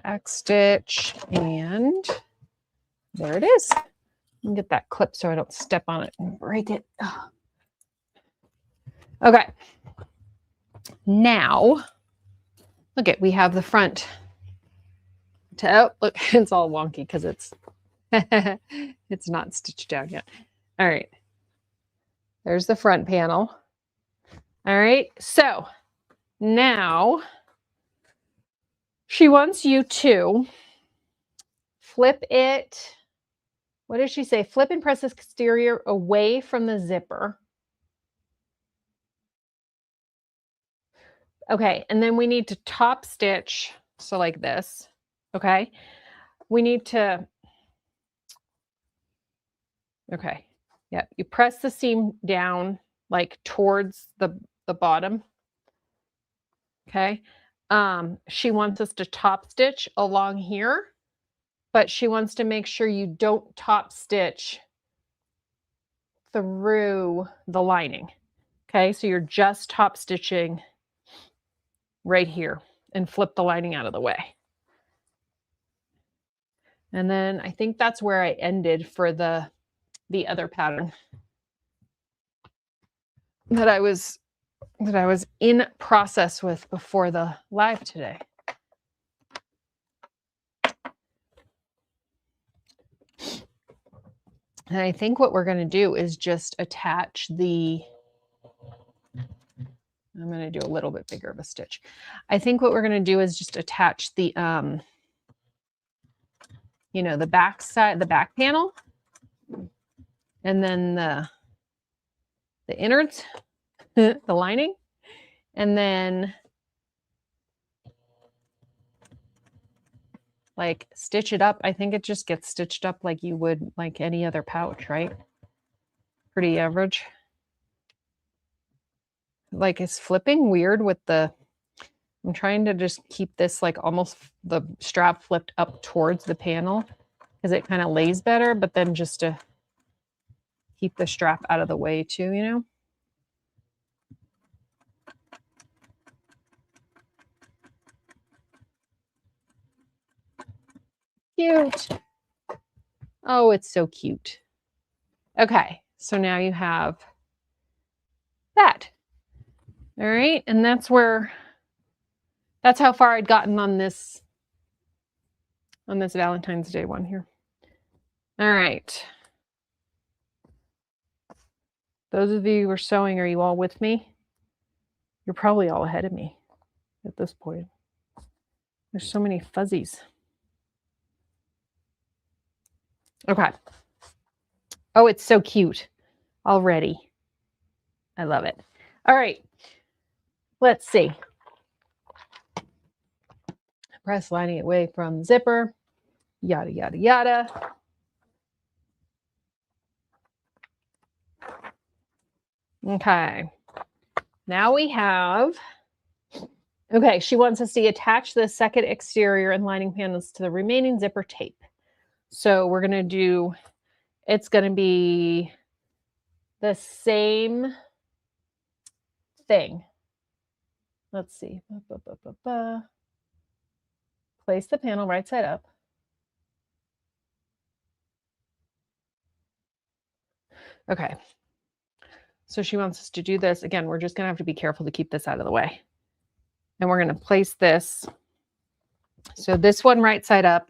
[SPEAKER 1] Back stitch, and there it is. Let me get that clip so I don't step on it and break it. Ugh. Okay. Now, look at, we have the front. Oh, look, it's all wonky because it's it's not stitched down yet. All right. There's the front panel. All right. So now she wants you to flip it. What does she say? Flip and press the exterior away from the zipper. Okay, and then we need to top stitch, so like this, okay? We need to, okay, yeah, you press the seam down like towards the bottom, okay? She wants us to top stitch along here, but she wants to make sure you don't top stitch through the lining, okay? So you're just top stitching right here and flip the lining out of the way. And then I think that's where I ended for the other pattern that I was in process with before the live today. And I think what we're going to do is just attach the, I'm going to do a little bit bigger of a stitch. I think what we're going to do is just attach the, you know, the back side, the back panel, and then the innards, the lining, and then like stitch it up. I think it just gets stitched up like you would like any other pouch, right? Pretty average. Like, it's flipping weird with the, I'm trying to just keep this like almost the strap flipped up towards the panel because it kind of lays better, but then just to keep the strap out of the way too, you know? Cute. Oh, it's so cute. Okay, so now you have that. All right, and that's how far I'd gotten on this Valentine's Day one here. All right. Those of you who are sewing, are you all with me? You're probably all ahead of me at this point. There's so many fuzzies. Okay. Oh, it's so cute already. I love it. All right. Let's see. Press lining away from zipper. Yada, yada, yada. Okay. Now we have, okay, she wants us to attach the second exterior and lining panels to the remaining zipper tape. So we're going to do, it's going to be the same thing. Let's see. Place the panel right side up. Okay. So she wants us to do this. Again, we're just going to have to be careful to keep this out of the way. And we're going to place this. So this one right side up,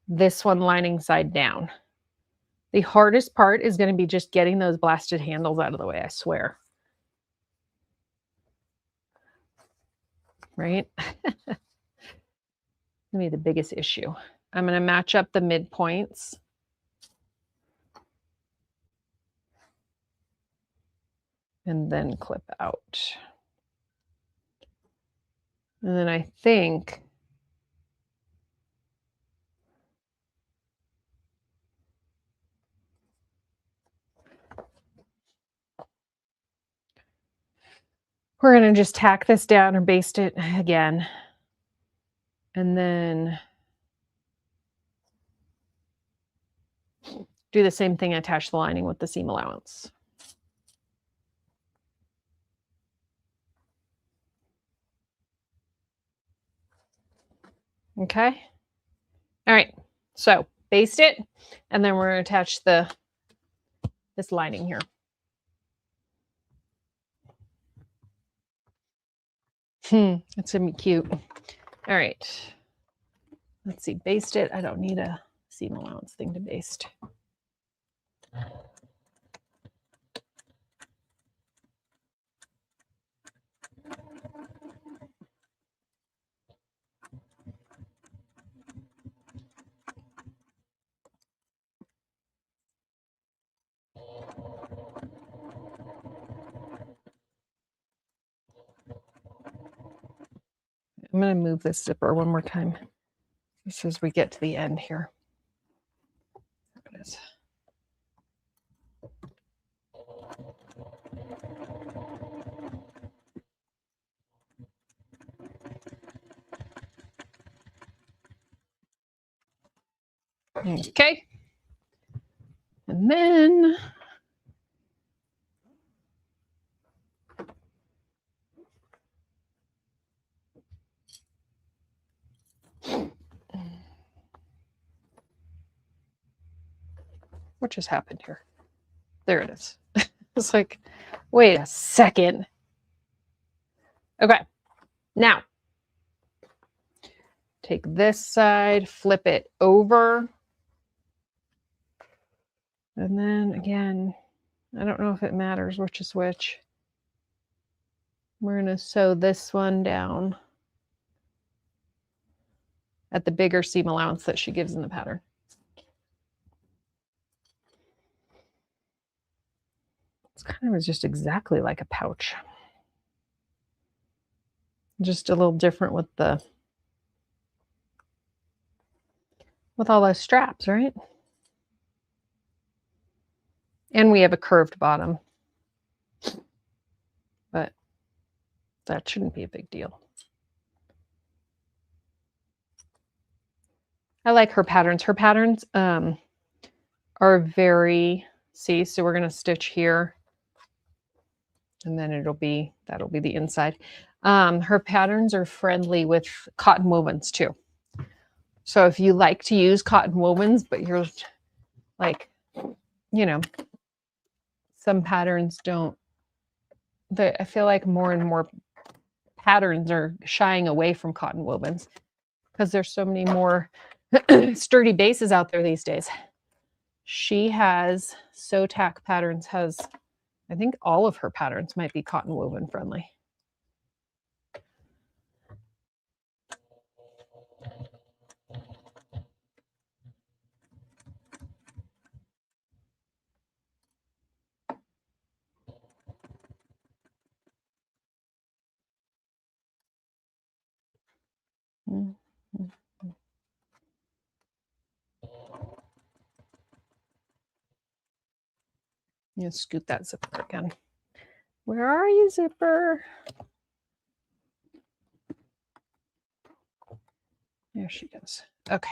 [SPEAKER 1] this one lining side down. The hardest part is going to be just getting those blasted handles out of the way, I swear. Right? Gonna be the biggest issue. I'm going to match up the midpoints. And then clip out. And then I think we're going to just tack this down or baste it again. And then do the same thing, attach the lining with the seam allowance. Okay. All right. So baste it, and then we're going to attach this lining here. It's going to be cute. All right. Let's see. Baste it. I don't need a seam allowance thing to baste. I'm going to move this zipper one more time just as we get to the end here. There it is. Okay. And then what just happened here? There it is. It's like, wait a second. Okay. Now, take this side, flip it over. And then again, I don't know if it matters which is which. We're going to sew this one down at the bigger seam allowance that she gives in the pattern. It's kind of just exactly like a pouch. Just a little different with all those straps, right? And we have a curved bottom, but that shouldn't be a big deal. I like her patterns. Her patterns are very, see, so we're going to stitch here, and then that'll be the inside. Her patterns are friendly with cotton wovens too. So if you like to use cotton wovens, but you're like, you know, some patterns don't, I feel like more and more patterns are shying away from cotton wovens because there's so many more sturdy bases out there these days. She has, Sotak Patterns has, I think all of her patterns might be cotton woven friendly. You scoot that zipper again. Where are you, zipper? There she goes. Okay.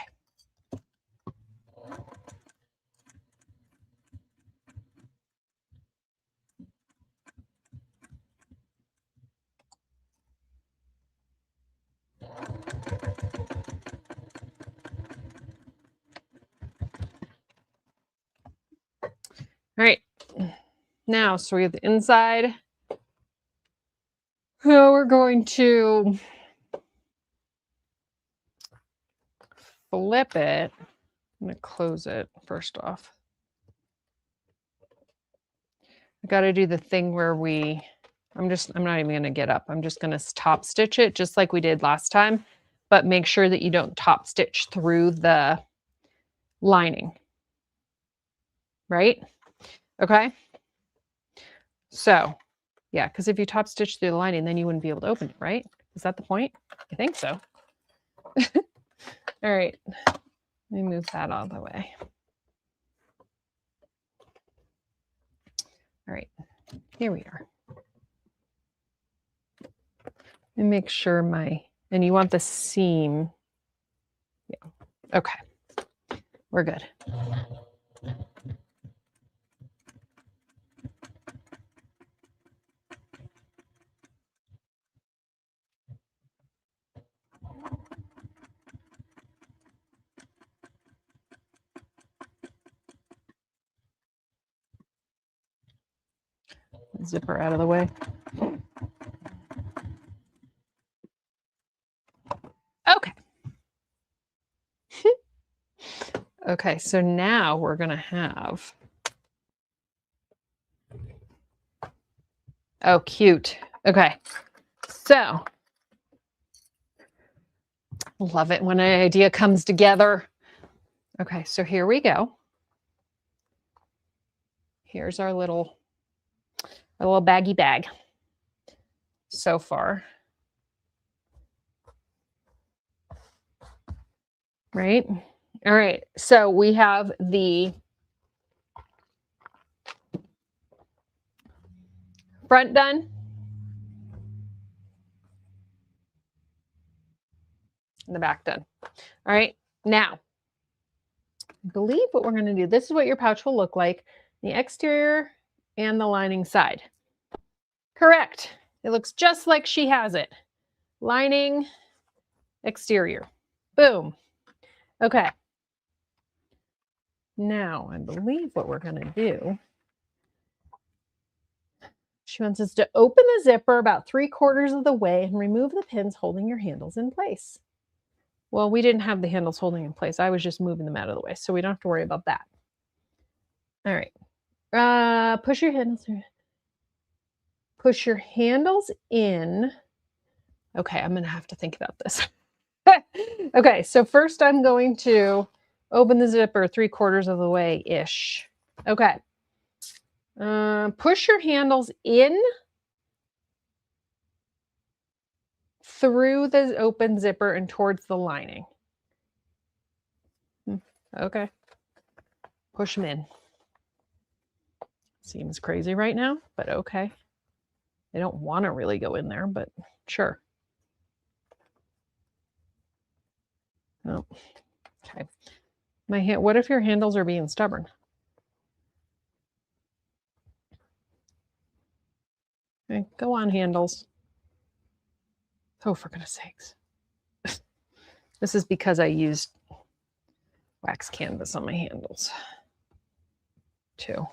[SPEAKER 1] All right. Now, so we have the inside. Oh, we're going to flip it. I'm going to close it first off. I got to do the thing where I'm not even going to get up. I'm just going to top stitch it just like we did last time, but make sure that you don't top stitch through the lining. Right? Okay. So, yeah, because if you top stitch through the lining, then you wouldn't be able to open it, right? Is that the point? I think so. All right. Let me move that out of the way. All right. Here we are. And make sure and you want the seam. Yeah. Okay. We're good. Zipper out of the way. Okay. Okay, so now we're going to have, oh, cute. Okay, so love it when an idea comes together. Okay, so here we go. Here's our little baggy bag so far. Right? All right, so we have the front done. And the back done. All right, now, I believe what we're going to do, this is what your pouch will look like, the exterior and the lining side. Correct. It looks just like she has it. Lining, exterior. Boom. Okay. Now, I believe what we're going to do, she wants us to open the zipper about 3/4 of the way and remove the pins holding your handles in place. Well, we didn't have the handles holding in place. I was just moving them out of the way, so we don't have to worry about that. All right. Push your handles in. Okay, I'm going to have to think about this. Okay, so first I'm going to open the zipper 3/4 of the way-ish. Okay. Push your handles in through the open zipper and towards the lining. Okay. Push them in. Seems crazy right now, but okay. I don't want to really go in there, but sure. Oh, okay. What if your handles are being stubborn? Okay, go on, handles. Oh, for goodness sakes. This is because I used wax canvas on my handles too.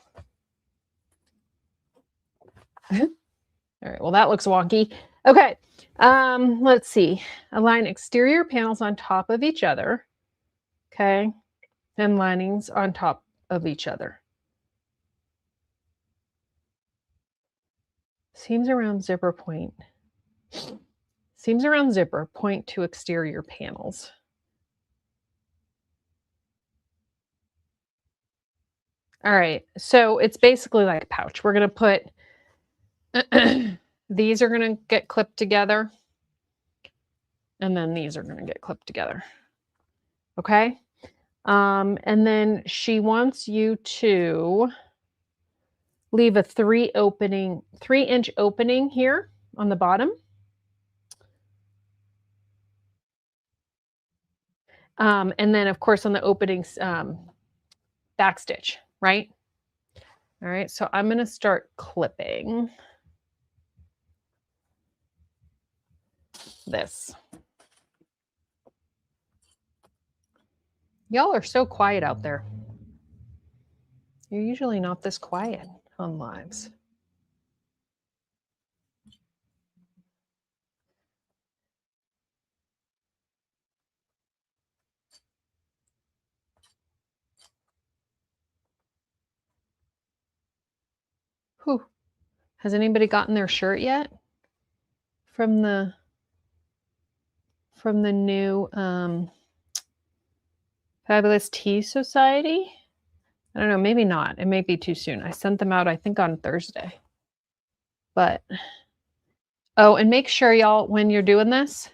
[SPEAKER 1] All right, well, that looks wonky. Okay, let's see. Align exterior panels on top of each other. Okay, and linings on top of each other. Seams around zipper point. Seams around zipper point to exterior panels. All right, so it's basically like a pouch. We're going to put, these are going to get clipped together, and then these are going to get clipped together. Okay? And then she wants you to leave a 3-inch opening here on the bottom. And then, of course, on the openings, back stitch, right? All right, so I'm going to start clipping this. Y'all are so quiet out there. You're usually not this quiet. on lives. Whew. Has anybody gotten their shirt yet? From the new Fabulous Tea Society? I don't know, maybe not. It may be too soon. I sent them out, I think, on Thursday. But, oh, and make sure, y'all, when you're doing this,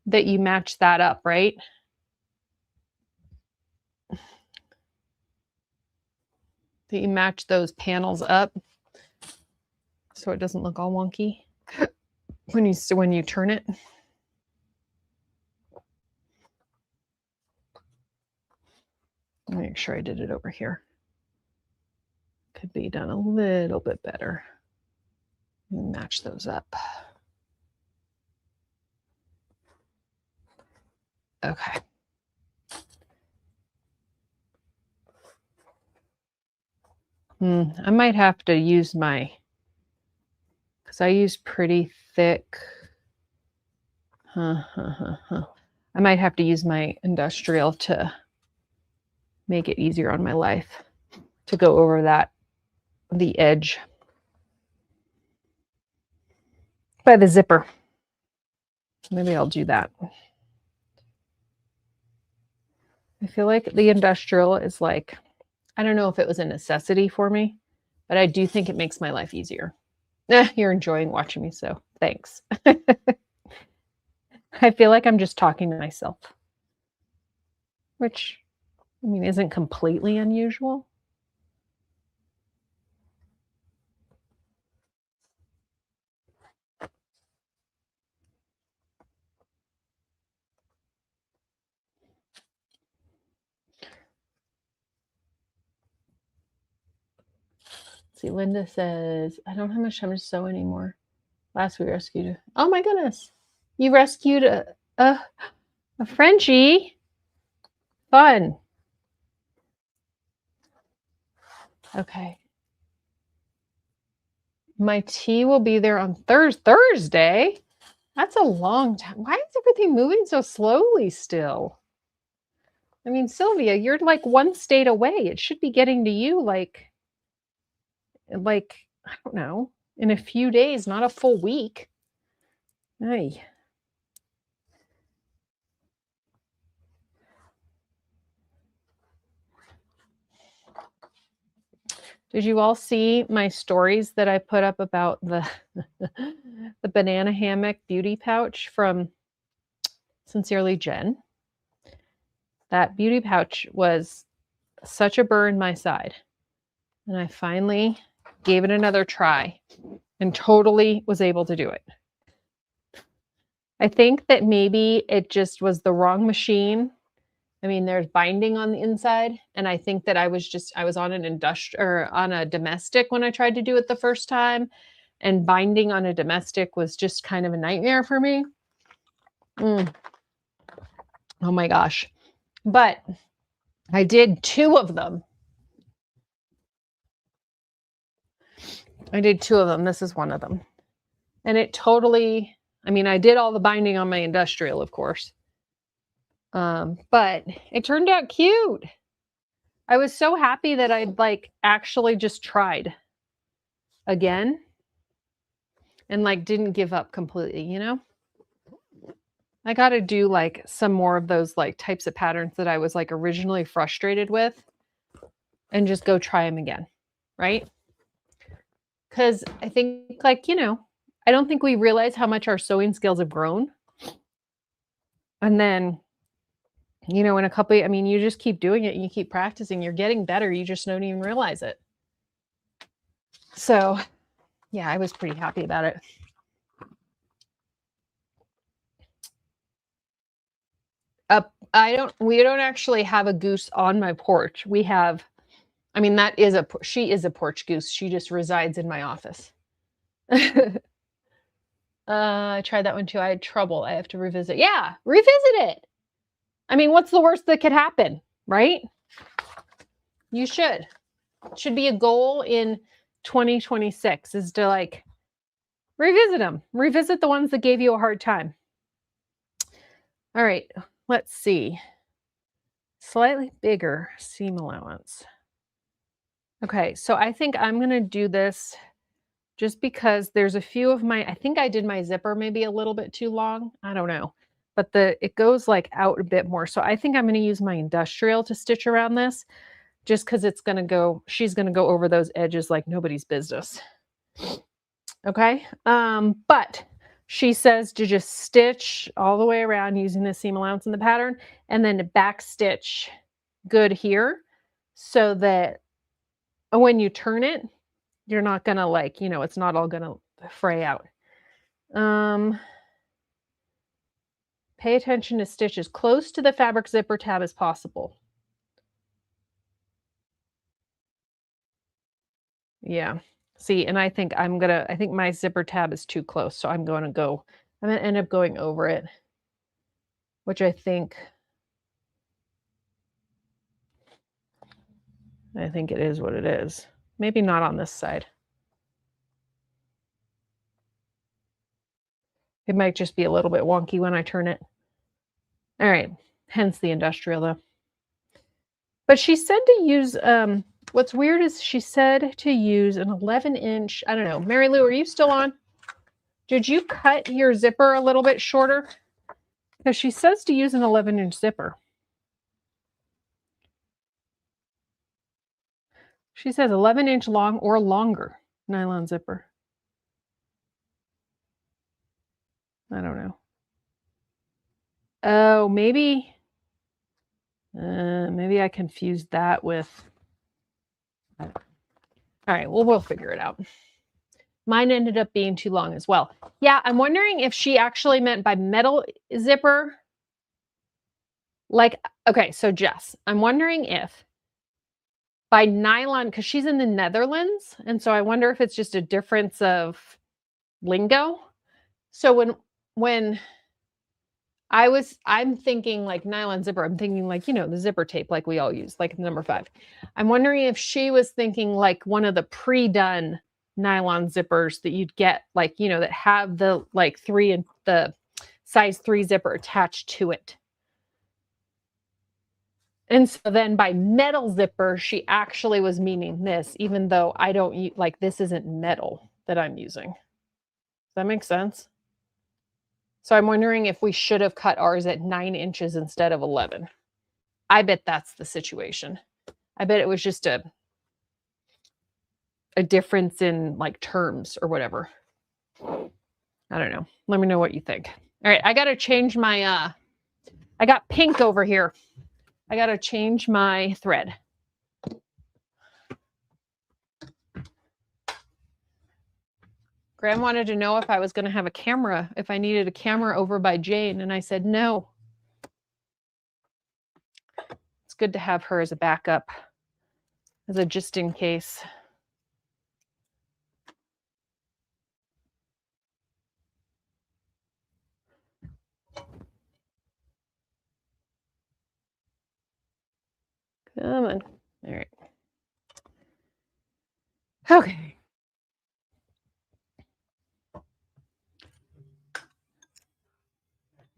[SPEAKER 1] that you match that up, right? That you match those panels up so it doesn't look all wonky when you turn it. Make sure I did it over here. Could be done a little bit better. Match those up. Okay. I might have to use because I use pretty thick. I might have to use my industrial to make it easier on my life to go over the edge by the zipper. Maybe I'll do that. I feel like the industrial is like, I don't know if it was a necessity for me, but I do think it makes my life easier. You're enjoying watching me, so thanks. I feel like I'm just talking to myself, which, I mean, isn't completely unusual. See, Linda says, I don't have much time to sew anymore. Last we rescued oh my goodness. You rescued a Frenchie. Fun. Okay. My tea will be there on Thursday. That's a long time. Why is everything moving so slowly still? I mean, Sylvia, you're like one state away. It should be getting to you like I don't know, in a few days, not a full week. Hey. Did you all see my stories that I put up about the banana hammock beauty pouch from Sincerely Jen? That beauty pouch was such a burr in my side. And I finally gave it another try and totally was able to do it. I think that maybe it just was the wrong machine. I mean, there's binding on the inside, and I think that I was on an industrial or on a domestic when I tried to do it the first time, and binding on a domestic was just kind of a nightmare for me. Oh my gosh. But I did 2 of them. This is one of them. And it totally, I mean, I did all the binding on my industrial, of course. But it turned out cute. I was so happy that I'd like actually just tried again and like didn't give up completely, you know? I got to do like some more of those like types of patterns that I was like originally frustrated with and just go try them again, right? Because I think like, you know, I don't think we realize how much our sewing skills have grown. And then, you know, in a couple, I mean, you just keep doing it and you keep practicing, you're getting better. You just don't even realize it. So yeah, I was pretty happy about it. We don't actually have a goose on my porch. We have, I mean, she is a porch goose. She just resides in my office. I tried that one too. I had trouble. I have to revisit. Yeah, revisit it. I mean, what's the worst that could happen, right? You should. It should be a goal in 2026 is to like revisit them, revisit the ones that gave you a hard time. All right, let's see. Slightly bigger seam allowance. Okay, so I think I'm going to do this just because there's a few of my, I think I did my zipper maybe a little bit too long. I don't know, but it goes like out a bit more. So I think I'm going to use my industrial to stitch around this just because it's going to go, she's going to go over those edges like nobody's business. Okay. But she says to just stitch all the way around using the seam allowance in the pattern and then to back stitch good here so that when you turn it, you're not gonna like, you know, it's not all gonna fray out. Pay attention to stitch as close to the fabric zipper tab as possible. Yeah. See, and I think I think my zipper tab is too close, so I'm gonna end up going over it, which I think it is what it is. Maybe not on this side. It might just be a little bit wonky when I turn it. All right, hence the industrial though. But she said to use, what's weird is she said to use an 11-inch, I don't know. Mary Lou, are you still on? Did you cut your zipper a little bit shorter? Because she says to use an 11-inch zipper. She says 11-inch long or longer nylon zipper. I don't know. Oh, maybe I confused that with, all right, well, we'll figure it out. Mine ended up being too long as well. Yeah, I'm wondering if she actually meant by metal zipper. Like, okay, so Jess, I'm wondering if by nylon, because she's in the Netherlands, and so I wonder if it's just a difference of lingo. So when I'm thinking like nylon zipper, I'm thinking like, you know, the zipper tape like we all use, like number 5. I'm wondering if she was thinking like one of the pre-done nylon zippers that you'd get, like, you know, that have the like 3 and the size 3 zipper attached to it. And so then by metal zipper, she actually was meaning this, even though I don't like, this isn't metal that I'm using. Does that make sense? So I'm wondering if we should have cut ours at 9 inches instead of 11. I bet that's the situation. I bet it was just a difference in like terms or whatever. I don't know. Let me know what you think. All right, I got to change my, I got pink over here. I got to change my thread. Graham wanted to know if I was going to have a camera, if I needed a camera over by Jane, and I said no. It's good to have her as a backup, as a just in case. Come on. All right. Okay.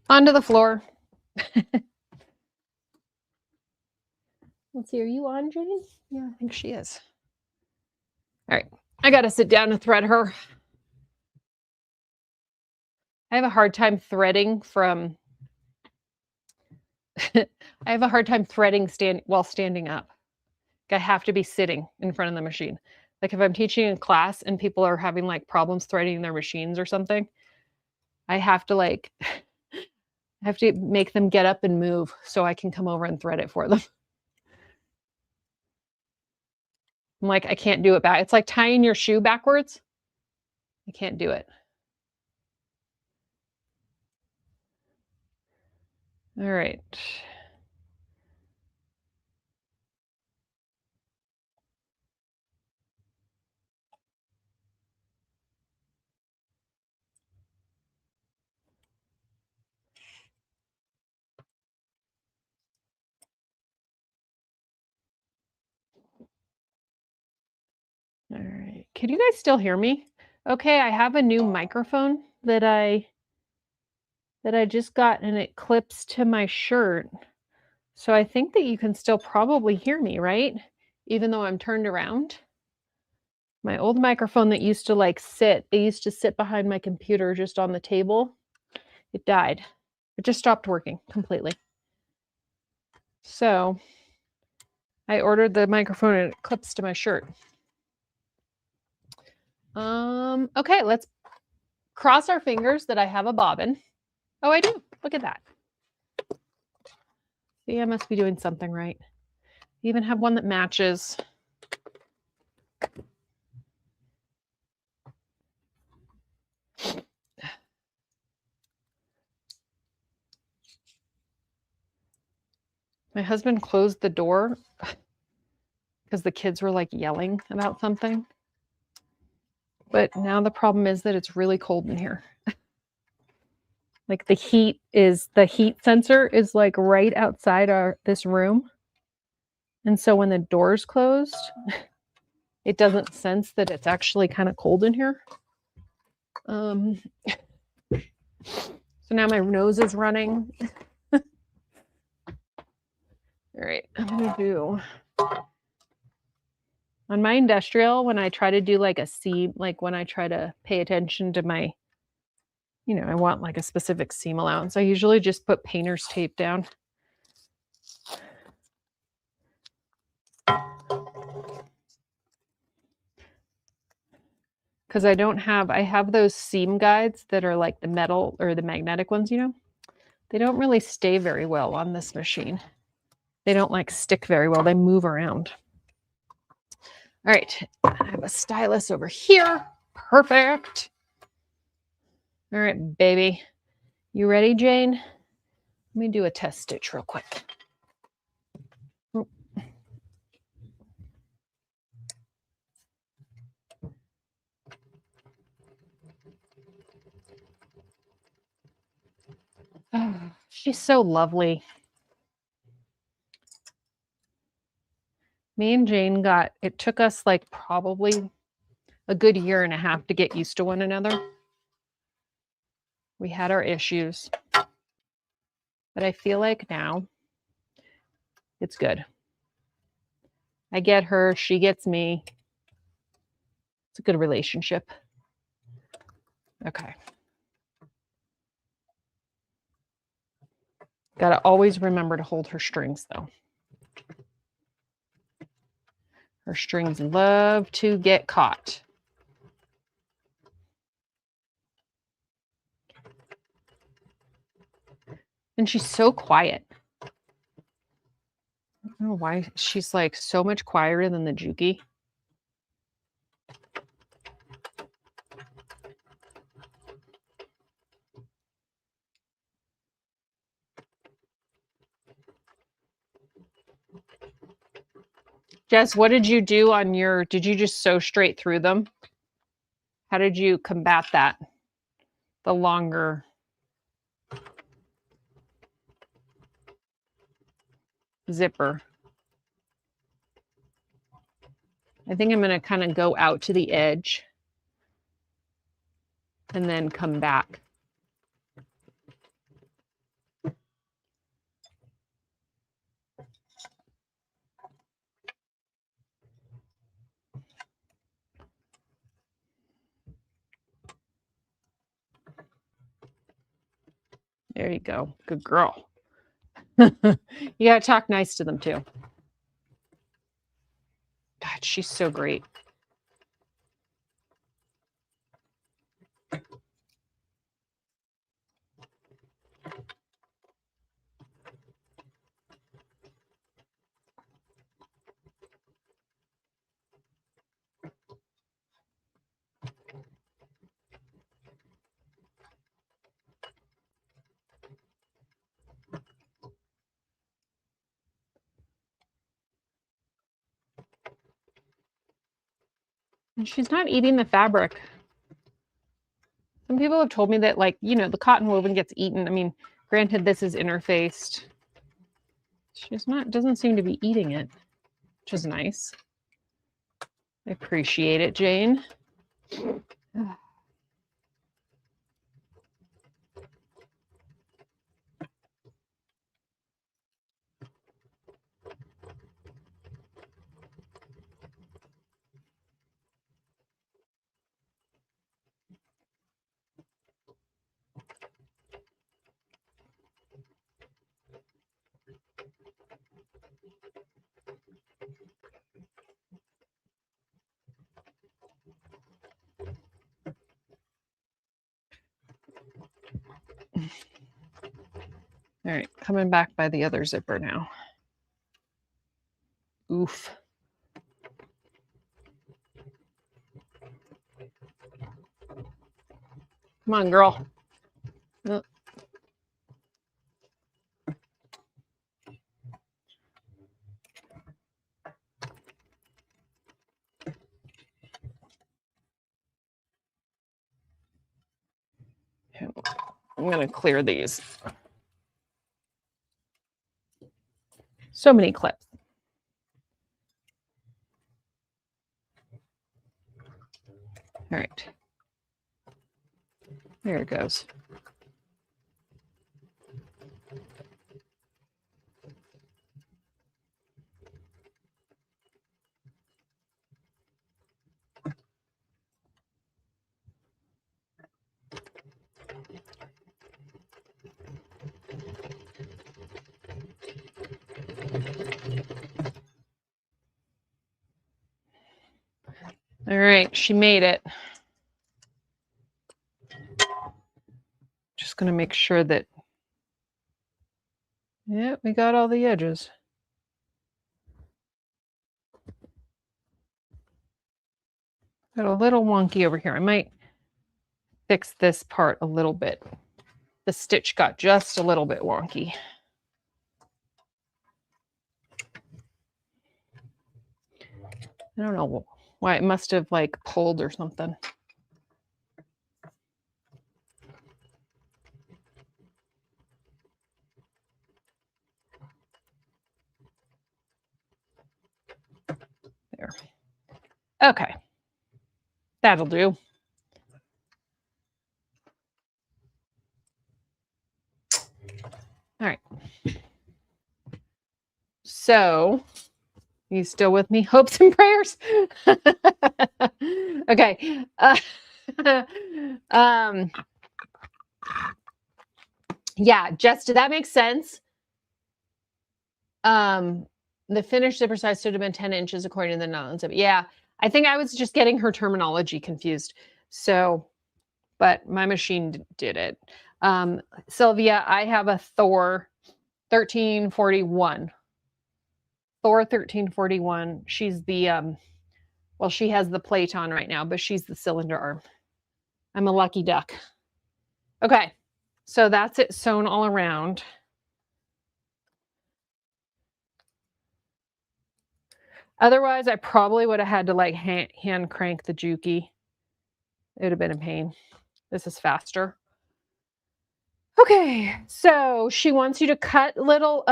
[SPEAKER 1] Onto the floor. Let's see, are you on, Jane? Yeah, I think she is. All right, I got to sit down and thread her. I have a hard time threading from, I have a hard time threading while standing up. I have to be sitting in front of the machine. Like if I'm teaching a class and people are having like problems threading their machines or something, I have to like, I have to make them get up and move so I can come over and thread it for them. I'm like, I can't do it back. It's like tying your shoe backwards. I can't do it. All right. All right, Can you guys still hear me? Okay, I have a new microphone that I just got, and it clips to my shirt. So I think that you can still probably hear me, right? Even though I'm turned around. My old microphone that used to like sit, it used to sit behind my computer just on the table. It died. It just stopped working completely. So I ordered the microphone and it clips to my shirt. Okay, let's cross our fingers that I have a bobbin. Oh, I do. Look at that. See, I must be doing something right. I even have one that matches. My husband closed the door because the kids were like yelling about something. But now the problem is that it's really cold in here. Like the heat sensor is like right outside this room. And so when the door's closed, it doesn't sense that it's actually kind of cold in here. So now my nose is running. All right, I'm gonna do on my industrial, when I try to do like a seam, like when I try to pay attention to my, I want like a specific seam allowance, I usually just put painter's tape down. Because I have those seam guides that are like the metal or the magnetic ones, They don't really stay very well on this machine. They don't like stick very well. They move around. All right, I have a stylus over here. Perfect. All right, baby. You ready, Jane? Let me do a test stitch real quick. Oh, she's so lovely. Me and Jane it took us like probably a good year and a half to get used to one another. We had our issues, but I feel like now it's good. I get her, she gets me. It's a good relationship. Okay. Gotta always remember to hold her strings though. Her strings love to get caught. And she's so quiet. I don't know why she's like so much quieter than the Juki. Jess, what did you do on did you just sew straight through them? How did you combat that? The longer zipper. I think I'm going to kind of go out to the edge and then come back. There you go. Good girl. You got to talk nice to them too. God, she's so great. And she's not eating the fabric. Some people have told me that, like, the cotton woven gets eaten. I mean, granted, this is interfaced. Doesn't seem to be eating it, which is nice. I appreciate it, Jane. All right, coming back by the other zipper now. Oof. Come on, girl. Oh. I'm going to clear these. So many clips. All right. There it goes. All right, she made it. Just going to make sure that, yeah, we got all the edges. Got a little wonky over here. I might fix this part a little bit. The stitch got just a little bit wonky. I don't know why, it must have like pulled or something. There. Okay. That'll do. All right. So, you still with me? Hopes and prayers? Okay. Yeah, Jess, did that make sense? The finished zipper size should have been 10 inches according to the nylon zipper. Yeah, I think I was just getting her terminology confused. So, but my machine did it. Sylvia, I have a Thor 1341. Thor 1341. She's the, well, she has the plate on right now, but she's the cylinder arm. I'm a lucky duck. Okay, so that's it sewn all around. Otherwise, I probably would have had to like hand crank the Juki. It would have been a pain. This is faster. Okay, so she wants you to cut little,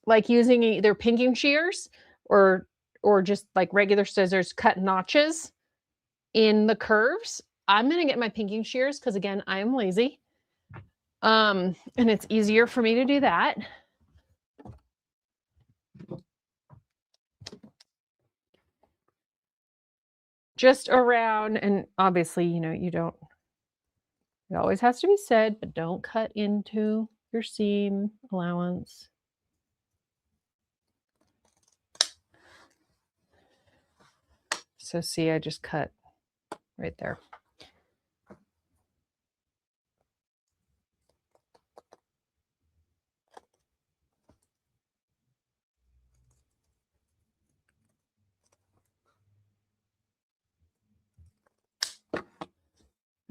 [SPEAKER 1] like using either pinking shears or just like regular scissors, cut notches in the curves. I'm gonna get my pinking shears because again, I am lazy. And it's easier for me to do that. Just around, and obviously, you know, you don't, it always has to be said, but don't cut into your seam allowance. So see, I just cut right there.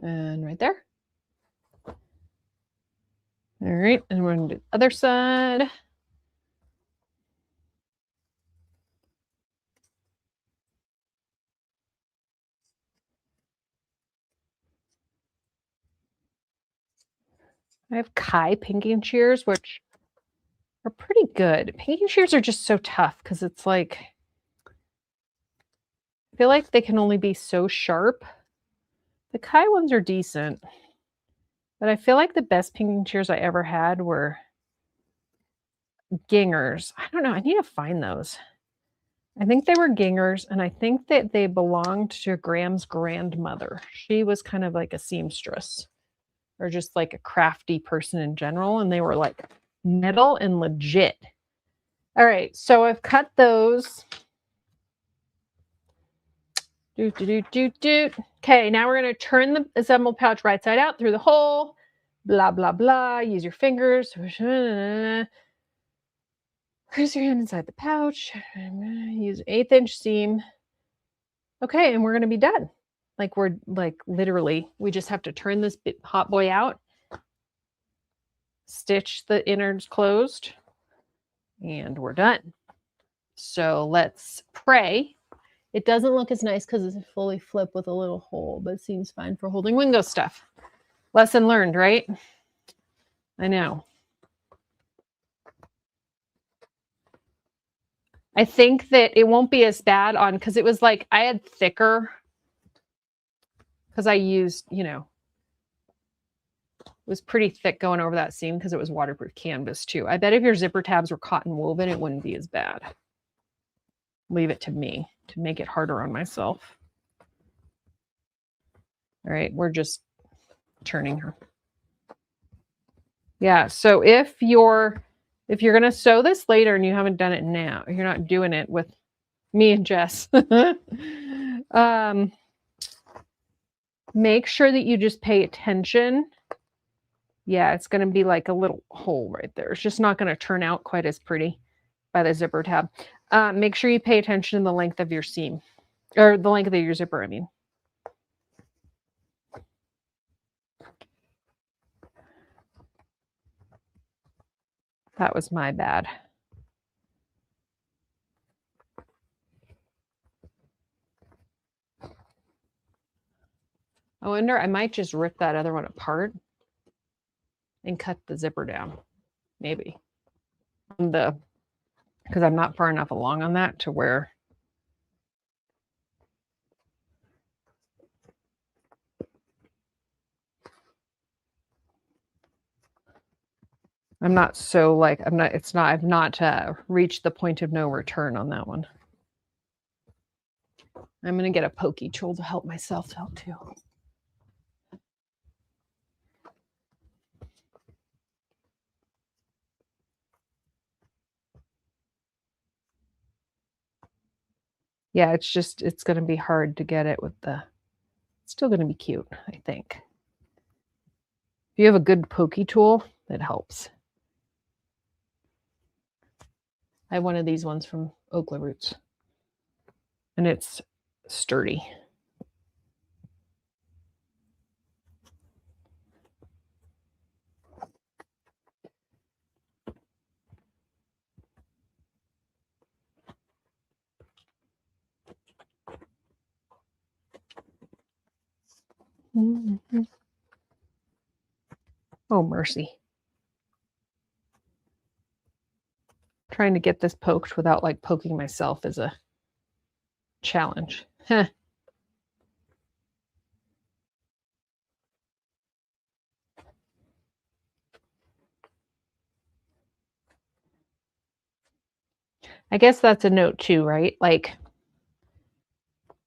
[SPEAKER 1] And right there. All right, and we're going to do the other side. I have Kai pinking shears, which are pretty good. Pinking shears are just so tough because it's like, I feel like they can only be so sharp. The Kai ones are decent, but I feel like the best pinging shears I ever had were Gingers. I don't know. I need to find those. I think they were Gingers, and I think that they belonged to Graham's grandmother. She was kind of like a seamstress or just like a crafty person in general, and they were like metal and legit. All right, so I've cut those. Okay, now we're going to turn the assemble pouch right side out through the hole. Blah, blah, blah. Use your fingers. Place your hand inside the pouch. Use 1/8 inch seam. Okay, and we're going to be done. Like we're like literally, we just have to turn this hot boy out, stitch the innards closed, and we're done. So let's pray. It doesn't look as nice because it's fully flip with a little hole, but it seems fine for holding Wingo stuff. Lesson learned, right? I know. I think that it won't be as bad on, because it was like I had thicker, because I used, you know, it was pretty thick going over that seam because it was waterproof canvas too. I bet if your zipper tabs were cotton woven, it wouldn't be as bad. Leave it to me to make it harder on myself. All right, we're just turning her. Yeah, so if you're going to sew this later and you haven't done it now, you're not doing it with me and Jess, make sure that you just pay attention. Yeah, it's going to be like a little hole right there. It's just not going to turn out quite as pretty by the zipper tab. Make sure you pay attention to the length of your seam, or the length of your zipper, I mean. That was my bad. I wonder, I might just rip that other one apart and cut the zipper down, maybe. Because I'm not far enough along on that to where I'm not so like, I've not reached the point of no return on that one. I'm going to get a pokey tool to help myself out too. Yeah, it's going to be hard to get it with it's still going to be cute, I think. If you have a good pokey tool, it helps. I have one of these ones from Oakland Roots, and it's sturdy. Mm-hmm. Oh, mercy. Trying to get this poked without like poking myself is a challenge. I guess that's a note too, right? Like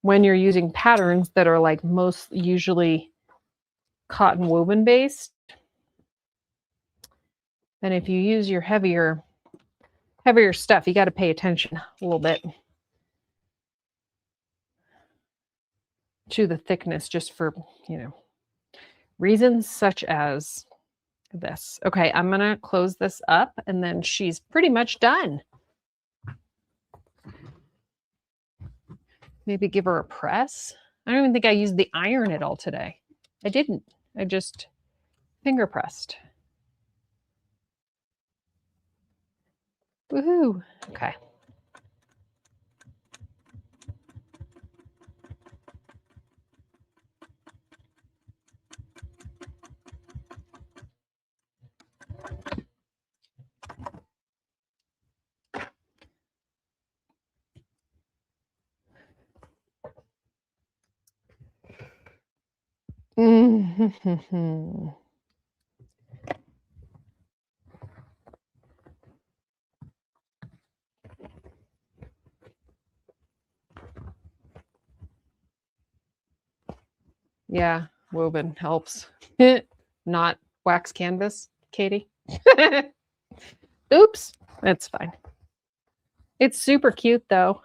[SPEAKER 1] when you're using patterns that are like most usually cotton woven based, and if you use your heavier stuff, you got to pay attention a little bit to the thickness, just for, you know, reasons such as this. Okay, I'm gonna close this up, and then she's pretty much done. Maybe give her a press. I don't even think I used the iron at all today. I didn't. I just finger pressed. Woohoo. Okay. Yeah, woven helps. Not wax canvas, Katie. Oops, that's fine. It's super cute though.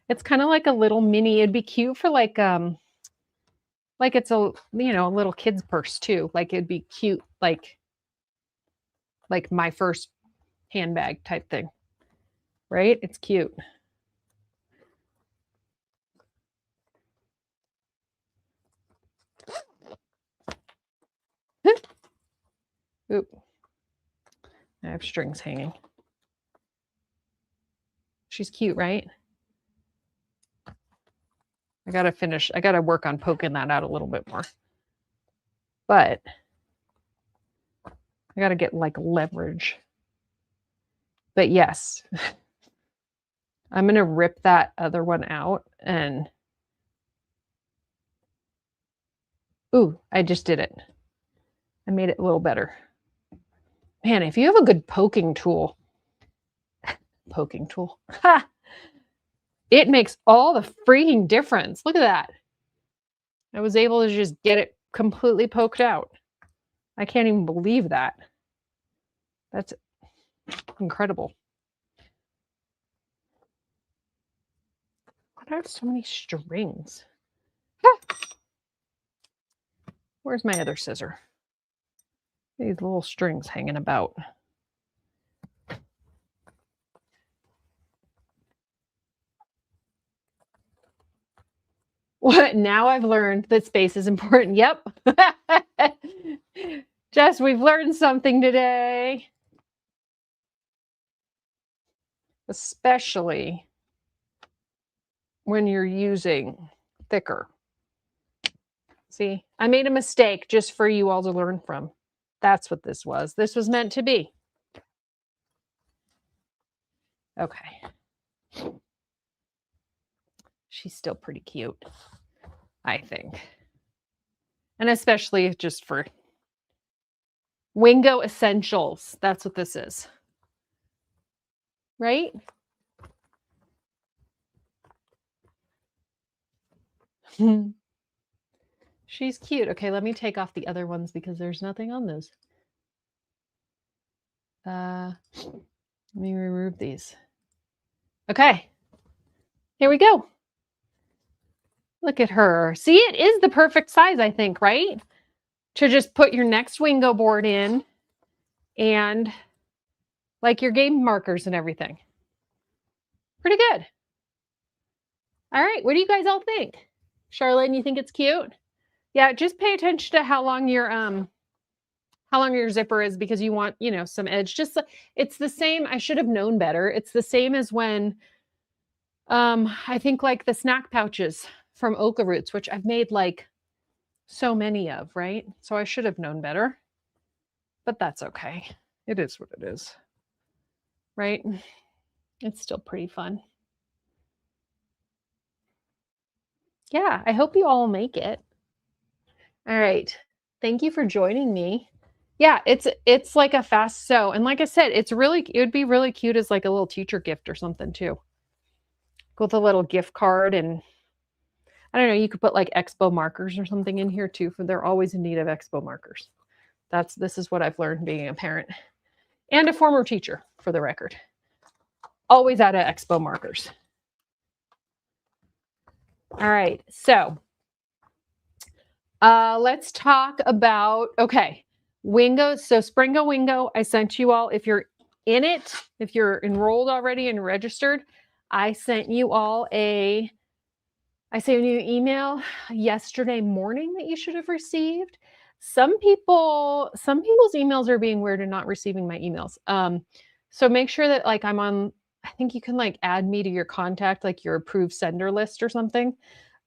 [SPEAKER 1] It's kind of like a little mini. It'd be cute for like it's a a little kid's purse too. Like it'd be cute like my first handbag type thing. Right? It's cute. Oop. I have strings hanging. She's cute, right? I gotta work on poking that out a little bit more. But I gotta get like leverage. But yes, I'm gonna rip that other one out and ooh, I just did it. I made it a little better. Man, if you have a good poking tool, ha, it makes all the freaking difference. Look at that. I was able to just get it completely poked out. I can't even believe that. That's incredible. Why do I have so many strings? Where's my other scissor? These little strings hanging about. What? Now I've learned that space is important. Yep. Jess, we've learned something today. Especially when you're using thicker. See, I made a mistake just for you all to learn from. That's what this was. This was meant to be. Okay. She's still pretty cute, I think. And especially just for Wingo Essentials. That's what this is. Right? She's cute. Okay, let me take off the other ones because there's nothing on those. Let me remove these. Okay. Here we go. Look at her. See, it is the perfect size, I think, right? To just put your next Wingo board in and like your game markers and everything. Pretty good. All right, what do you guys all think? Charlene, you think it's cute? Yeah, just pay attention to how long your zipper is because you want, some edge. Just it's the same. I should have known better. It's the same as when I think like the snack pouches from Oka Roots, which I've made like so many of, right? So I should have known better. But that's okay. It is what it is. Right? It's still pretty fun. Yeah, I hope you all make it. All right. Thank you for joining me. Yeah, it's like a fast sew. And like I said, it would be really cute as like a little teacher gift or something too. With a little gift card and I don't know, you could put like expo markers or something in here too, for they're always in need of expo markers. This is what I've learned being a parent and a former teacher, for the record. Always out of expo markers. All right, so let's talk about, okay, Wingo. So Springo Wingo, I sent you all, if you're in it, if you're enrolled already and registered, I sent you all I sent you an email yesterday morning that you should have received. Some people's emails are being weird and not receiving my emails. So make sure that like I'm on, I think you can like add me to your contact, like your approved sender list or something,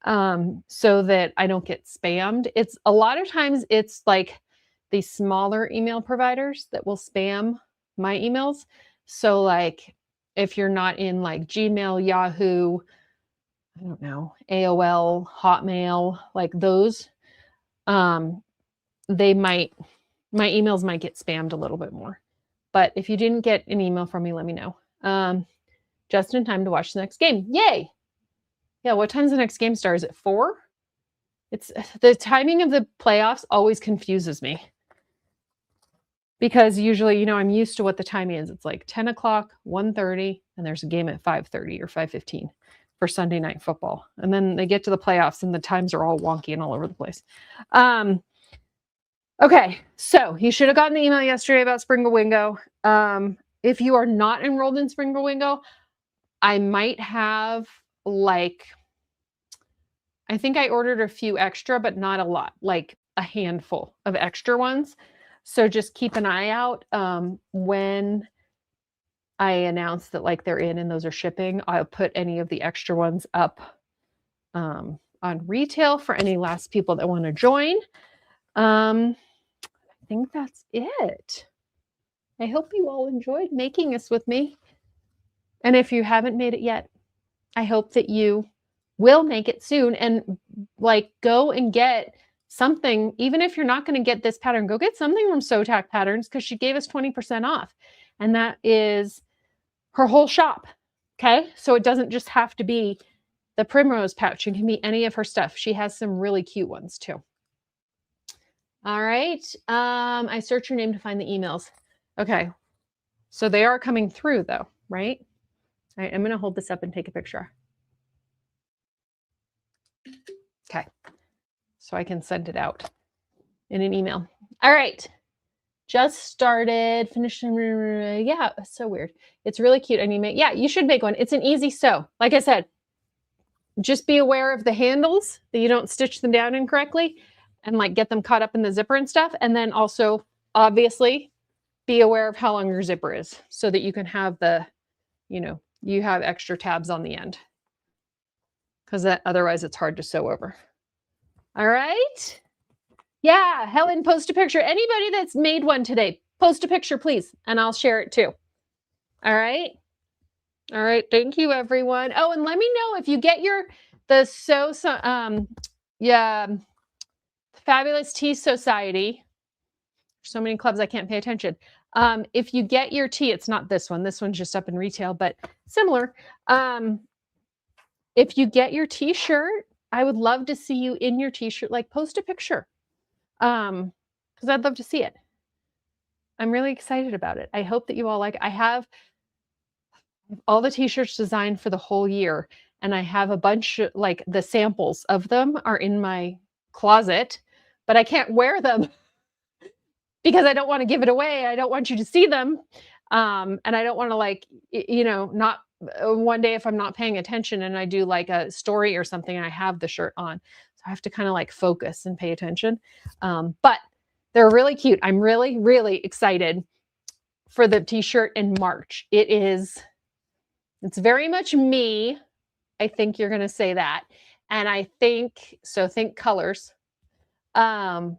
[SPEAKER 1] so that I don't get spammed. It's a lot of times it's like the smaller email providers that will spam my emails. So like if you're not in like Gmail, Yahoo, I don't know, AOL, Hotmail, like those, my emails might get spammed a little bit more. But if you didn't get an email from me, let me know. Just in time to watch the next game. Yay! Yeah, what time's the next game start? Is it 4? It's the timing of the playoffs always confuses me. Because usually, I'm used to what the time is. It's like 10 o'clock, 1:30, and there's a game at 5:30 or 5:15 for Sunday Night Football. And then they get to the playoffs and the times are all wonky and all over the place. Okay, so you should have gotten the email yesterday about Springle Wingo. If you are not enrolled in Springle Wingo, I might have I think I ordered a few extra, but not a lot, like a handful of extra ones. So just keep an eye out when I announce that they're in and those are shipping. I'll put any of the extra ones up on retail for any last people that want to join. I think that's it. I hope you all enjoyed making this with me. And if you haven't made it yet, I hope that you will make it soon and go and get something. Even if you're not going to get this pattern, go get something from Sotak Patterns because she gave us 20% off. And that is her whole shop. Okay. So it doesn't just have to be the Primrose Pouch. It can be any of her stuff. She has some really cute ones too. All right. I searched your name to find the emails. Okay. So they are coming through though, right? All right. I'm going to hold this up and take a picture. Okay. So I can send it out in an email. All right. Just started, finished. Yeah, it's so weird. It's really cute. And you should make one. It's an easy sew. Like I said, just be aware of the handles that you don't stitch them down incorrectly and get them caught up in the zipper and stuff. And then also, obviously, be aware of how long your zipper is so that you can have you have extra tabs on the end. Because otherwise it's hard to sew over. All right. Yeah, Helen, post a picture. Anybody that's made one today, post a picture, please, and I'll share it too. All right. All right. Thank you, everyone. Oh, and let me know if you get Fabulous Tea Society. So many clubs I can't pay attention. If you get your tea, it's not this one. This one's just up in retail, but similar. If you get your t-shirt, I would love to see you in your t-shirt. Post a picture. Because I'd love to see it. I'm really excited about it. I hope that you all I have all the t-shirts designed for the whole year, and I have a bunch of, the samples of them are in my closet, but I can't wear them because I don't want to give it away. I don't want you to see them. And I don't want to not one day if I'm not paying attention and I do a story or something and I have the shirt on. So I have to kind of focus and pay attention. But they're really cute. I'm really, really excited for the t-shirt in March. It's very much me. I think you're going to say that. And I think colors. And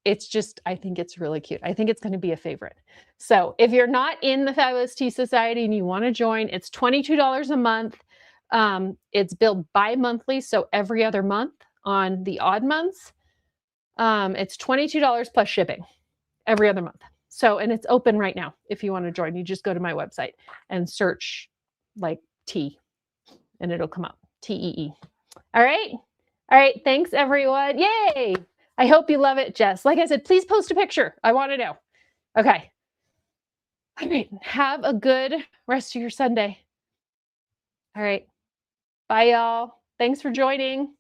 [SPEAKER 1] I think it's really cute. I think it's going to be a favorite. So if you're not in the Fabulous Tea Society and you want to join, it's $22 a month. It's billed bi-monthly, so every other month on the odd months. It's $22 plus shipping every other month. So, and it's open right now. If you want to join, you just go to my website and search tea and it'll come up, TEE. All right. All right. Thanks everyone. Yay. I hope you love it, Jess. Like I said, please post a picture. I want to know. Okay. All right. Have a good rest of your Sunday. All right. Bye, y'all. Thanks for joining.